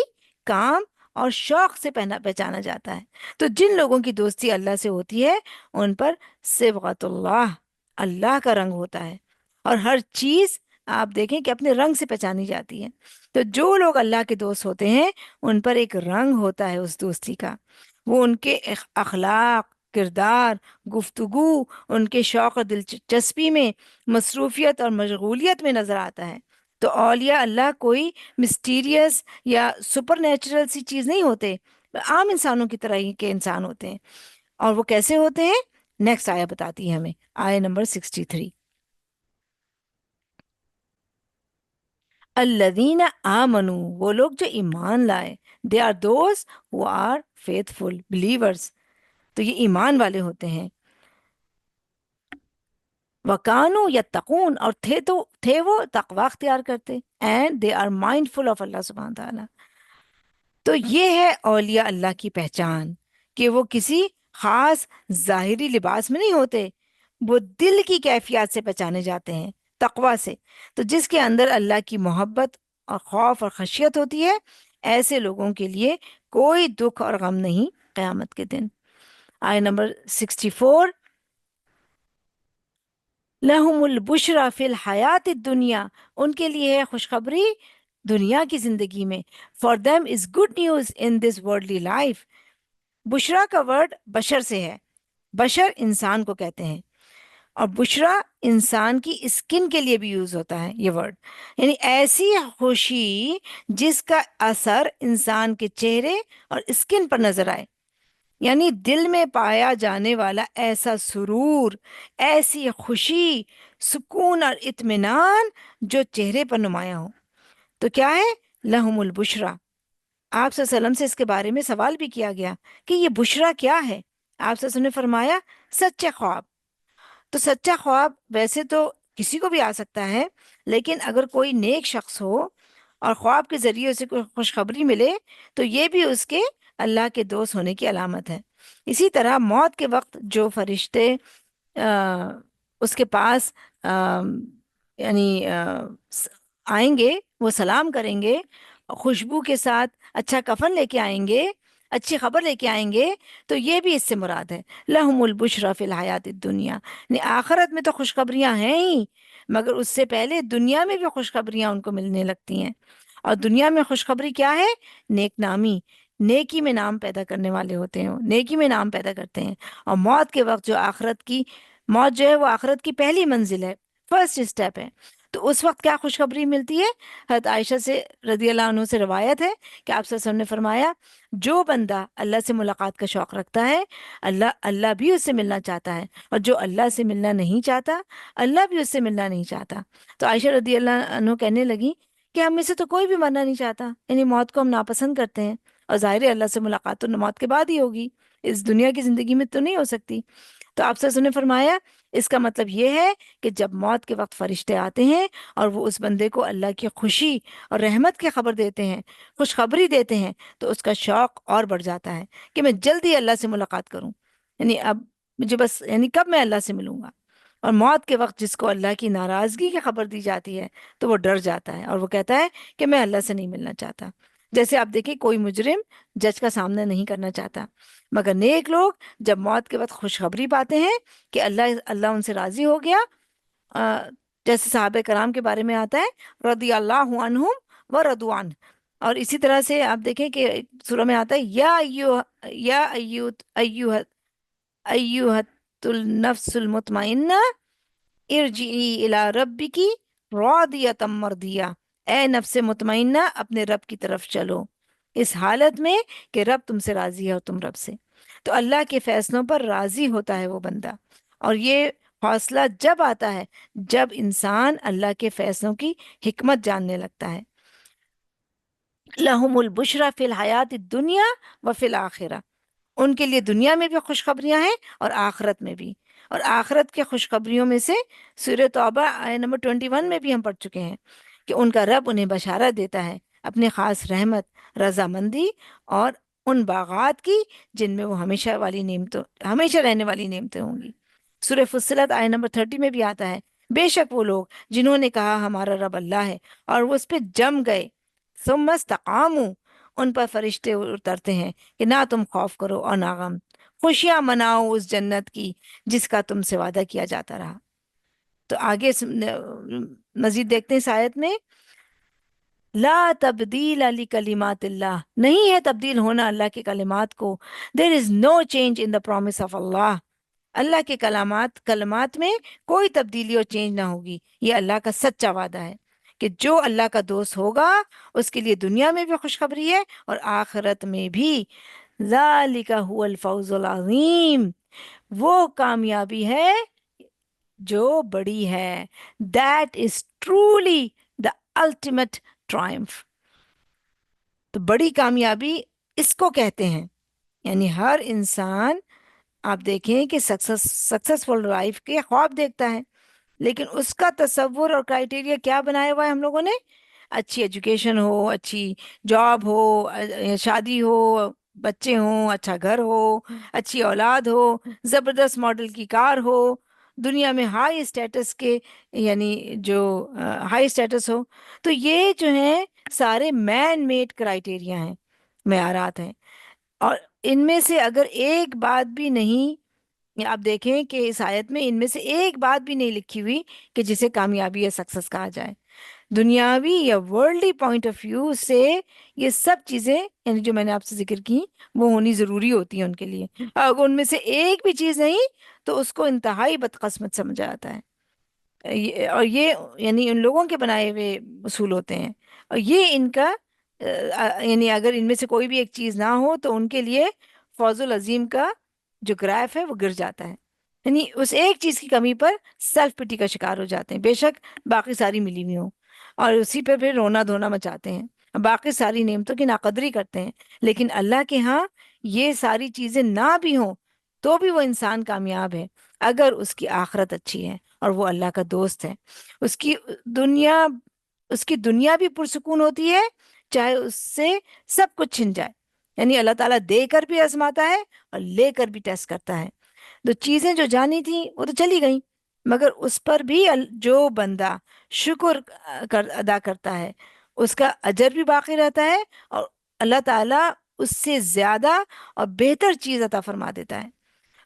کام اور شوق سے پہچانا جاتا ہے. تو جن لوگوں کی دوستی اللہ سے ہوتی ہے ان پر صبغت اللہ، اللہ کا رنگ ہوتا ہے، اور ہر چیز آپ دیکھیں کہ اپنے رنگ سے پہچانی جاتی ہے. تو جو لوگ اللہ کے دوست ہوتے ہیں ان پر ایک رنگ ہوتا ہے اس دوستی کا، وہ ان کے اخلاق، کردار، گفتگو، ان کے شوق اور دلچسپی میں، مصروفیت اور مشغولیت میں نظر آتا ہے. تو اولیاء اللہ کوئی مسٹیریس یا سپر نیچرل سی چیز نہیں ہوتے، عام انسانوں کی طرح ہی کے انسان ہوتے ہیں. اور وہ کیسے ہوتے ہیں؟ نیکسٹ آیا بتاتی ہے ہمیں، آیا نمبر 63. الذین آمنوا، وہ لوگ جو ایمان لائے، they are those who are faithful believers, تو یہ ایمان والے ہوتے ہیں. وَكَانُوا يَتَّقُونَ، اور تھے وہ تقوی اختیار کرتے. And they are mindful of Allah سبحانہ تعالیٰ. تو یہ ہے اولیاء اللہ کی پہچان، کہ وہ کسی خاص ظاہری لباس میں نہیں ہوتے، وہ دل کی کیفیات سے پہچانے جاتے ہیں، تقوی سے. تو جس کے اندر اللہ کی محبت اور خوف اور خشیت ہوتی ہے، ایسے لوگوں کے لیے کوئی دکھ اور غم نہیں قیامت کے دن. آیہ نمبر 64. لہم البشرا فی الحیات الدنیا، ان کے لیے ہے خوشخبری دنیا کی زندگی میں. For them is good news in this worldly life. بشرا کا ورڈ بشر سے ہے، بشر انسان کو کہتے ہیں، اور بشرا انسان کی اسکن کے لیے بھی یوز ہوتا ہے یہ ورڈ، یعنی ایسی خوشی جس کا اثر انسان کے چہرے اور اسکن پر نظر آئے، یعنی دل میں پایا جانے والا ایسا سرور، ایسی خوشی، سکون اور اطمینان جو چہرے پر نمایاں ہو. تو کیا ہے؟ لہم البشرا. آپ صلی اللہ علیہ وسلم سے اس کے بارے میں سوال بھی کیا گیا کہ یہ بشرا کیا ہے؟ آپ صلی اللہ علیہ وسلم نے فرمایا سچے خواب. تو سچا خواب ویسے تو کسی کو بھی آ سکتا ہے، لیکن اگر کوئی نیک شخص ہو اور خواب کے ذریعے اسے کوئی خوشخبری ملے تو یہ بھی اس کے اللہ کے دوست ہونے کی علامت ہے. اسی طرح موت کے وقت جو فرشتے اس کے پاس یعنی آئیں گے، وہ سلام کریں گے، خوشبو کے ساتھ اچھا کفن لے کے آئیں گے، اچھی خبر لے کے آئیں گے، تو یہ بھی اس سے مراد ہے. لہم البشرا فی الحیات الدنیا، آخرت میں تو خوشخبریاں ہیں ہی، مگر اس سے پہلے دنیا میں بھی خوشخبریاں ان کو ملنے لگتی ہیں. اور دنیا میں خوشخبری کیا ہے؟ نیک نامی، نیکی میں نام پیدا کرنے والے ہوتے ہیں، نیکی میں نام پیدا کرتے ہیں. اور موت کے وقت موت جو ہے وہ آخرت کی پہلی منزل ہے، فرسٹ اسٹیپ ہے. تو اس وقت کیا خوشخبری ملتی ہے؟ حضرت عائشہ سے رضی اللہ عنہ سے روایت ہے کہ آپ صلی اللہ علیہ وسلم نے فرمایا جو بندہ اللہ سے ملاقات کا شوق رکھتا ہے، اللہ بھی اس سے ملنا چاہتا ہے، اور جو اللہ سے ملنا نہیں چاہتا، اللہ بھی اس سے ملنا نہیں چاہتا. تو عائشہ رضی اللہ عنہ کہنے لگی کہ ہم میں سے تو کوئی بھی مرنا نہیں چاہتا، یعنی موت کو ہم ناپسند کرتے ہیں، اور ظاہر ہے اللہ سے ملاقات تو موت کے بعد ہی ہوگی، اس دنیا کی زندگی میں تو نہیں ہو سکتی. تو آپ صلی اللہ علیہ وسلم نے فرمایا اس کا مطلب یہ ہے کہ جب موت کے وقت فرشتے آتے ہیں اور وہ اس بندے کو اللہ کی خوشی اور رحمت کی خبر دیتے ہیں، خوشخبری دیتے ہیں، تو اس کا شوق اور بڑھ جاتا ہے کہ میں جلدی اللہ سے ملاقات کروں، یعنی اب مجھے بس کب میں اللہ سے ملوں گا. اور موت کے وقت جس کو اللہ کی ناراضگی کی خبر دی جاتی ہے تو وہ ڈر جاتا ہے اور وہ کہتا ہے کہ میں اللہ سے نہیں ملنا چاہتا. جیسے آپ دیکھیں کوئی مجرم جج کا سامنا نہیں کرنا چاہتا، مگر نیک لوگ جب موت کے وقت خوشخبری پاتے ہیں کہ اللہ ان سے راضی ہو گیا، جیسے صحابہ کرام کے بارے میں آتا ہے رضی اللہ عنہم و رضوا عنہ. اور اسی طرح سے آپ دیکھیں کہ سورہ میں آتا ہے یا ایھت النفس المطمئنہ ارجعی الی ربکی راضیۃ مرضیہ، اے نفس مطمئنہ اپنے رب کی طرف چلو اس حالت میں کہ رب تم سے راضی ہے اور تم رب سے. تو اللہ کے فیصلوں پر راضی ہوتا ہے وہ بندہ، اور یہ حوصلہ جب آتا ہے جب انسان اللہ کے فیصلوں کی حکمت جاننے لگتا ہے۔ لہم البشرا فی الحیات الدنیا و فی الآخرہ، ان کے لیے دنیا میں بھی خوشخبریاں ہیں اور آخرت میں بھی۔ اور آخرت کے خوشخبریوں میں سے سورہ توبہ آیت نمبر 21 میں بھی ہم پڑھ چکے ہیں کہ ان کا رب انہیں بشارت دیتا ہے اپنے خاص رحمت، رضامندی اور ان باغات کی جن میں وہ ہمیشہ رہنے والی نعمتیں ہوں گی۔ سورہ فصلت آیت نمبر 30 میں بھی آتا ہے، بے شک وہ لوگ جنہوں نے کہا ہمارا رب اللہ ہے اور وہ اس پہ جم گئے، ثم استقاموا، ان پر فرشتے اترتے ہیں کہ نہ تم خوف کرو اور نہ غم، خوشیاں مناؤ اس جنت کی جس کا تم سے وعدہ کیا جاتا رہا۔ تو آگے مزید دیکھتے ہیں اس آیت میں، لا تبدیل لکلمات اللہ، نہیں ہے تبدیل ہونا اللہ کے کلمات کو، there is no change in the promise of Allah, Allah کے کلمات میں کوئی تبدیلی اور چینج نہ ہوگی۔ یہ اللہ کا سچا وعدہ ہے کہ جو اللہ کا دوست ہوگا اس کے لیے دنیا میں بھی خوشخبری ہے اور آخرت میں بھی۔ ذالک هو الفوز العظیم، وہ کامیابی ہے جو بڑی ہے، that is truly the ultimate ٹرائمف، تو بڑی کامیابی اس کو کہتے ہیں۔ یعنی ہر انسان آپ دیکھیں کہ سکسسفل لائف کے خواب دیکھتا ہے، لیکن اس کا تصور اور کرائٹیریا کیا بنایا ہوا ہے ہم لوگوں نے؟ اچھی ایجوکیشن ہو، اچھی جاب ہو، شادی ہو، بچے ہوں، اچھا گھر ہو، اچھی اولاد ہو، زبردست ماڈل کی کار ہو، دنیا میں ہائی اسٹیٹس کے، یعنی جو ہائی اسٹیٹس ہو۔ تو یہ جو ہیں سارے مین میڈ کرائٹیریا ہیں، معیارات ہیں، اور ان میں سے اگر ایک بات بھی نہیں، آپ دیکھیں کہ اس آیت میں ان میں سے ایک بات بھی نہیں لکھی ہوئی کہ جسے کامیابی یا سکسس کہا جائے۔ دنیاوی یا ورلڈلی پوائنٹ آف ویو سے یہ سب چیزیں، یعنی جو میں نے آپ سے ذکر کی، وہ ہونی ضروری ہوتی ہیں ان کے لیے۔ اگر ان میں سے ایک بھی چیز نہیں تو اس کو انتہائی بدقسمت سمجھا جاتا ہے۔ اور یہ یعنی ان لوگوں کے بنائے ہوئے اصول ہوتے ہیں، اور یہ ان کا یعنی اگر ان میں سے کوئی بھی ایک چیز نہ ہو تو ان کے لیے فوز العظیم کا جو گراف ہے وہ گر جاتا ہے، یعنی اس ایک چیز کی کمی پر سیلف پٹی کا شکار ہو جاتے ہیں، بے شک باقی ساری ملی ہوئی ہوں، اور اسی پہ پھر رونا دھونا مچاتے ہیں، باقی ساری نعمتوں کی ناقدری کرتے ہیں۔ لیکن اللہ کے ہاں یہ ساری چیزیں نہ بھی ہوں تو بھی وہ انسان کامیاب ہے اگر اس کی آخرت اچھی ہے اور وہ اللہ کا دوست ہے۔ اس کی دنیا بھی پرسکون ہوتی ہے چاہے اس سے سب کچھ چھن جائے، یعنی اللہ تعالیٰ دے کر بھی آزماتا ہے اور لے کر بھی ٹیسٹ کرتا ہے۔ تو چیزیں جو جانی تھیں وہ تو چلی گئیں، مگر اس پر بھی جو بندہ شکر ادا کرتا ہے اس کا اجر بھی باقی رہتا ہے، اور اللہ تعالیٰ اس سے زیادہ اور بہتر چیز عطا فرما دیتا ہے،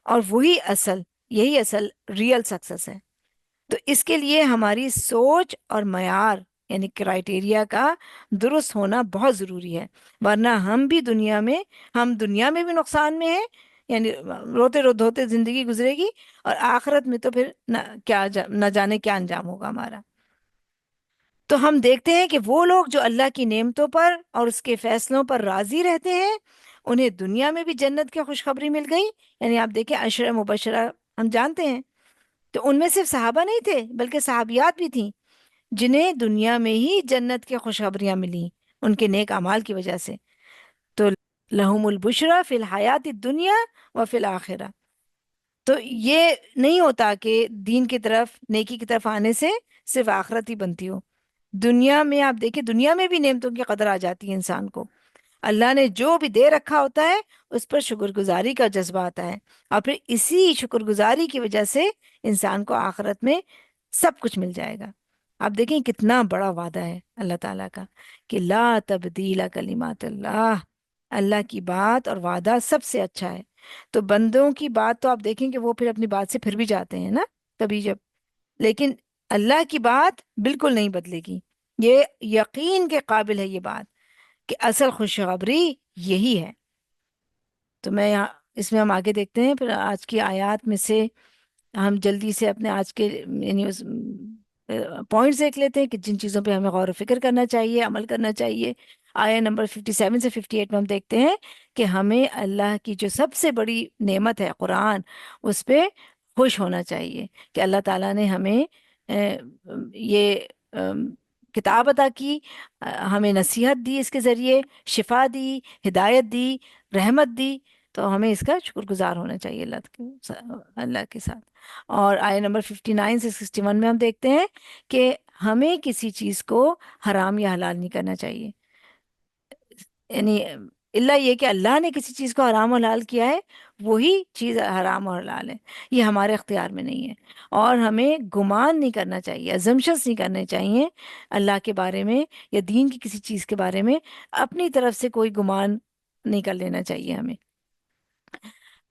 اور یہی اصل ریئل سکسس ہے۔ تو اس کے لیے ہماری سوچ اور معیار یعنی کرائٹیریا کا درست ہونا بہت ضروری ہے، ورنہ ہم دنیا میں بھی نقصان میں ہیں، یعنی روتے دھوتے زندگی گزرے گی، اور آخرت میں تو پھر نہ جانے کیا انجام ہوگا ہمارا۔ تو ہم دیکھتے ہیں کہ وہ لوگ جو اللہ کی نعمتوں پر اور اس کے فیصلوں پر راضی رہتے ہیں انہیں دنیا میں بھی جنت کی خوشخبری مل گئی۔ یعنی آپ دیکھیں عشرہ مبشرہ ہم جانتے ہیں، تو ان میں صرف صحابہ نہیں تھے بلکہ صحابیات بھی تھیں جنہیں دنیا میں ہی جنت کی خوشخبریاں ملی ان کے نیک اعمال کی وجہ سے۔ تو لہم البشرا فی الحیات الدنیا و فی الآخرہ۔ تو یہ نہیں ہوتا کہ دین کی طرف، نیکی کی طرف آنے سے صرف آخرت ہی بنتی ہو، دنیا میں آپ دیکھیں دنیا میں بھی نعمتوں کی قدر آ جاتی ہے انسان کو، اللہ نے جو بھی دے رکھا ہوتا ہے اس پر شکر گزاری کا جذبہ آتا ہے، اور پھر اسی شکر گزاری کی وجہ سے انسان کو آخرت میں سب کچھ مل جائے گا۔ آپ دیکھیں کتنا بڑا وعدہ ہے اللہ تعالیٰ کا کہ لا تبدیل کلمات اللہ، اللہ کی بات اور وعدہ سب سے اچھا ہے۔ تو بندوں کی بات تو آپ دیکھیں کہ وہ پھر اپنی بات سے پھر بھی جاتے ہیں نا کبھی جب، لیکن اللہ کی بات بالکل نہیں بدلے گی، یہ یقین کے قابل ہے یہ بات کہ اصل خوشخبری یہی ہے۔ تو اس میں ہم آگے دیکھتے ہیں، پھر آج کی آیات میں سے ہم جلدی سے اپنے آج کے یعنی پوائنٹس دیکھ لیتے ہیں کہ جن چیزوں پہ ہمیں غور و فکر کرنا چاہیے، عمل کرنا چاہیے۔ آیہ نمبر 57 سے 58 میں ہم دیکھتے ہیں کہ ہمیں اللہ کی جو سب سے بڑی نعمت ہے قرآن، اس پہ خوش ہونا چاہیے کہ اللہ تعالیٰ نے ہمیں یہ کتاب عطا کی، ہمیں نصیحت دی، اس کے ذریعے شفا دی، ہدایت دی، رحمت دی، تو ہمیں اس کا شکر گزار ہونا چاہیے اللہ کے ساتھ۔ اور آیت نمبر 59 سے 61 میں ہم دیکھتے ہیں کہ ہمیں کسی چیز کو حرام یا حلال نہیں کرنا چاہیے، یعنی اللہ یہ کہ اللہ نے کسی چیز کو حرام و حلال کیا ہے وہی چیز حرام اور حلال ہے، یہ ہمارے اختیار میں نہیں ہے۔ اور ہمیں گمان نہیں کرنا چاہیے، ازمپشنس نہیں کرنے چاہیے اللہ کے بارے میں یا دین کی کسی چیز کے بارے میں، اپنی طرف سے کوئی گمان نہیں کر لینا چاہیے ہمیں،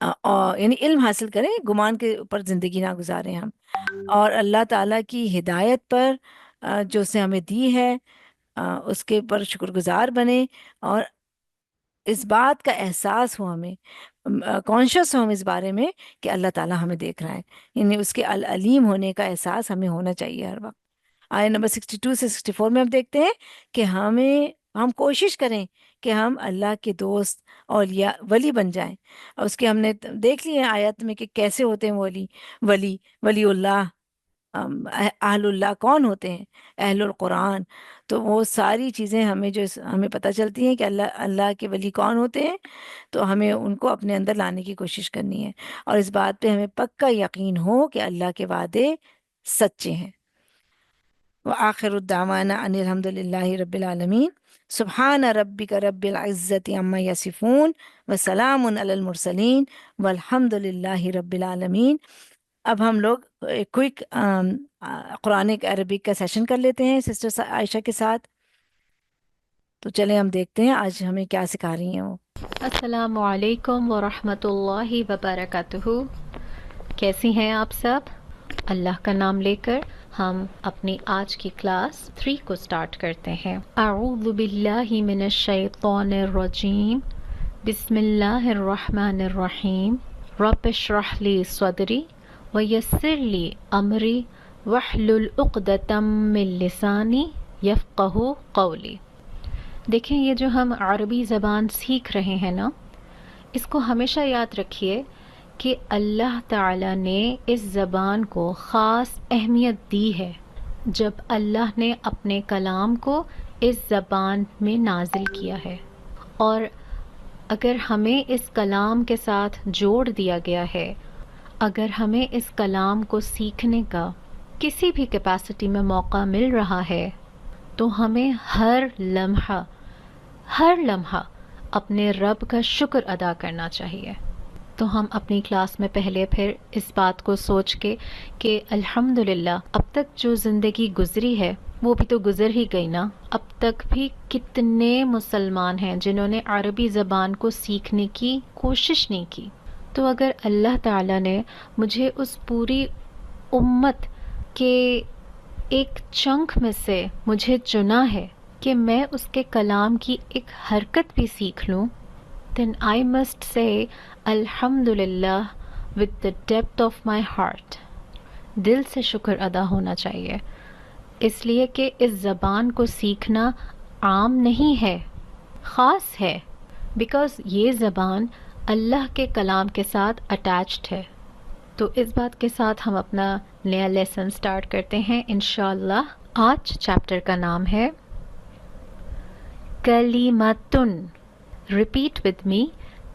یعنی علم حاصل کریں، گمان کے اوپر زندگی نہ گزاریں ہم، اور اللہ تعالیٰ کی ہدایت پر جو اسے ہمیں دی ہے اس کے اوپر شکر گزار بنیں، اور اس بات کا احساس ہو، ہمیں کانشیس ہو ہم اس بارے میں کہ اللہ تعالیٰ ہمیں دیکھ رہا ہے، یعنی اس کے العلیم ہونے کا احساس ہمیں ہونا چاہیے ہر وقت۔ آیت نمبر 62 سے 64 میں ہم دیکھتے ہیں کہ ہم کوشش کریں کہ ہم اللہ کے دوست اولیاء ولی بن جائیں، اور اس کے ہم نے دیکھ لی ہے آیت میں کہ کیسے ہوتے ہیں ولی اللہ، اہل اللہ کون ہوتے ہیں، اہل القرآن۔ تو وہ ساری چیزیں ہمیں پتہ چلتی ہیں کہ اللہ کے ولی کون ہوتے ہیں، تو ہمیں ان کو اپنے اندر لانے کی کوشش کرنی ہے، اور اس بات پہ ہمیں پکا یقین ہو کہ اللہ کے وعدے سچے ہیں۔ وآخر الدعوانا ان الحمد للہ رب العالمین، سبحان ربک رب العزت عما یصفون وسلام علی المرسلین والحمد للہ رب العالمین۔ اب ہم لوگ کوئک قرآنک عربک کا سیشن کر لیتے ہیں سسٹر عائشہ کے ساتھ، تو چلیں ہم دیکھتے ہیں آج ہمیں کیا سکھا رہی ہیں وہ۔ السلام علیکم ورحمۃ اللہ وبرکاتہ۔ کیسی ہیں آپ سب؟ اللہ کا نام لے کر ہم اپنی آج کی کلاس 3 کو سٹارٹ کرتے ہیں۔ اعوذ باللہ من الشیطان الرجیم، بسم اللہ الرحمن الرحیم، رب اشرح لی صدری ویسر لی امری واحلل عقدۃ من لسانی یفقہوا قولی۔ دیکھیں، یہ جو ہم عربی زبان سیکھ رہے ہیں نا، اس کو ہمیشہ یاد رکھیے کہ اللہ تعالیٰ نے اس زبان کو خاص اہمیت دی ہے جب اللہ نے اپنے کلام کو اس زبان میں نازل کیا ہے، اور اگر ہمیں اس کلام کے ساتھ جوڑ دیا گیا ہے، اگر ہمیں اس کلام کو سیکھنے کا کسی بھی کیپیسٹی میں موقع مل رہا ہے، تو ہمیں ہر لمحہ اپنے رب کا شکر ادا کرنا چاہیے۔ تو ہم اپنی کلاس میں پہلے پھر اس بات کو سوچ کے کہ الحمدللہ اب تک جو زندگی گزری ہے وہ بھی تو گزر ہی گئی نا، اب تک بھی کتنے مسلمان ہیں جنہوں نے عربی زبان کو سیکھنے کی کوشش نہیں کی۔ تو اگر اللہ تعالیٰ نے مجھے اس پوری امت کے ایک چنک میں سے مجھے چنا ہے کہ میں اس کے کلام کی ایک حرکت بھی سیکھ لوں، then I must say الحمدللہ with the depth of my heart۔ دل سے شکر ادا ہونا چاہیے، اس لیے کہ اس زبان کو سیکھنا عام نہیں ہے، خاص ہے، بیکاز یہ زبان اللہ کے کلام کے ساتھ اٹیچڈ ہے۔ تو اس بات کے ساتھ ہم اپنا نیا لیسن سٹارٹ کرتے ہیں انشاءاللہ۔ آج چیپٹر کا نام ہے کلیمتن۔ Repeat with me,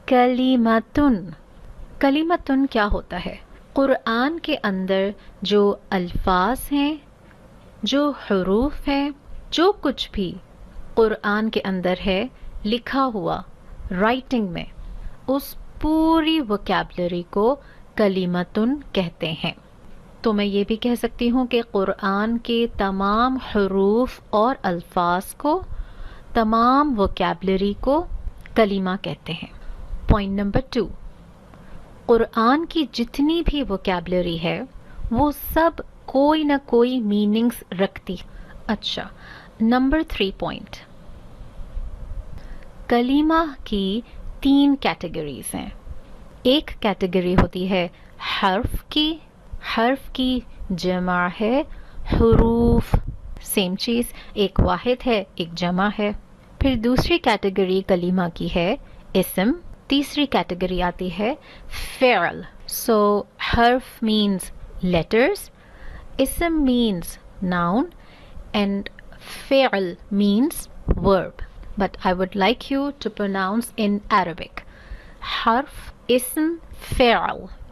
کلیمتن۔ کلیمتن کیا ہوتا ہے؟ قرآن کے اندر جو الفاظ ہیں، جو حروف ہیں، جو کچھ بھی قرآن کے اندر ہے لکھا ہوا رائٹنگ میں، اس پوری وکیبلری کو کلیمتن کہتے ہیں۔ تو میں یہ بھی کہہ سکتی ہوں کہ قرآن کے تمام حروف اور الفاظ کو، تمام وکیبلری کو کلمہ کہتے ہیں۔ پوائنٹ نمبر 2، قرآن کی جتنی بھی وکیبلری ہے وہ سب کوئی نہ کوئی میننگز رکھتی۔ اچھا، نمبر 3 پوائنٹ، کلمہ کی 3 کیٹیگریز ہیں۔ ایک کیٹیگری ہوتی ہے حرف کی، حرف کی جمع ہے حروف، سیم چیز، ایک واحد ہے ایک جمع ہے۔ پھر دوسری کیٹیگری کلمہ کی ہے اسم، تیسری کیٹیگری آتی ہے فعل۔ So harf means letters, ism means noun, and fi'l means verb. But I would like you to pronounce in Arabic. harf, ism, fi'l.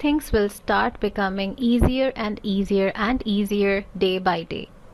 things will start becoming easier and easier and easier day by day,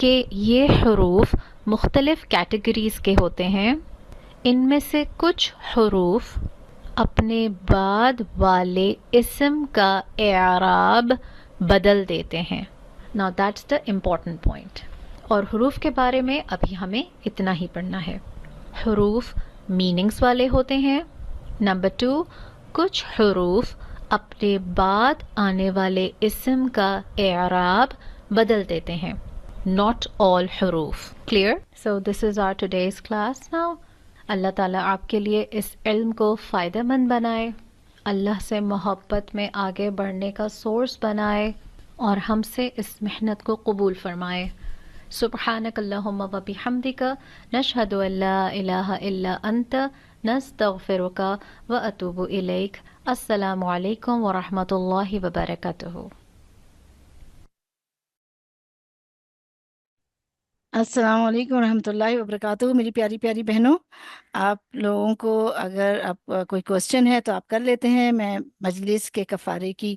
کہ یہ حروف مختلف categories کے ہوتے ہیں. ان میں سے کچھ حروف اپنے بعد والے اسم کا اعراب بدل دیتے ہیں. Now that's the important point. اور حروف کے بارے میں ابھی ہمیں اتنا ہی پڑھنا ہے. حروف میننگز والے ہوتے ہیں. نمبر 2، کچھ حروف اپنے بعد آنے والے اسم کا اعراب بدل دیتے ہیں. Not all حروف. Clear? So this is our today's class now. اللہ تعالیٰ آپ کے لیے اس علم کو فائدہ مند بنائے، اللہ سے محبت میں آگے بڑھنے کا سورس بنائے، اور ہم سے اس محنت کو قبول فرمائے. سبحانک اللہم و بحمدک، نشہد ان لا الہ الا انت، نستغفرک و اتوب الیک. السلام علیکم ورحمۃ اللہ وبرکاتہ. السلام علیکم ورحمۃ اللہ وبرکاتہ. میری پیاری پیاری بہنوں، آپ لوگوں کو اگر آپ کوئی کوسچن ہے تو آپ کر لیتے ہیں. میں مجلس کے کفارے کی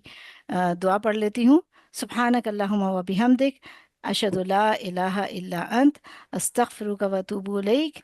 دعا پڑھ لیتی ہوں. سبحانک اللہم و بحمدک، اشہد لا الہ الا انت، استغفرک و اتوب الیک.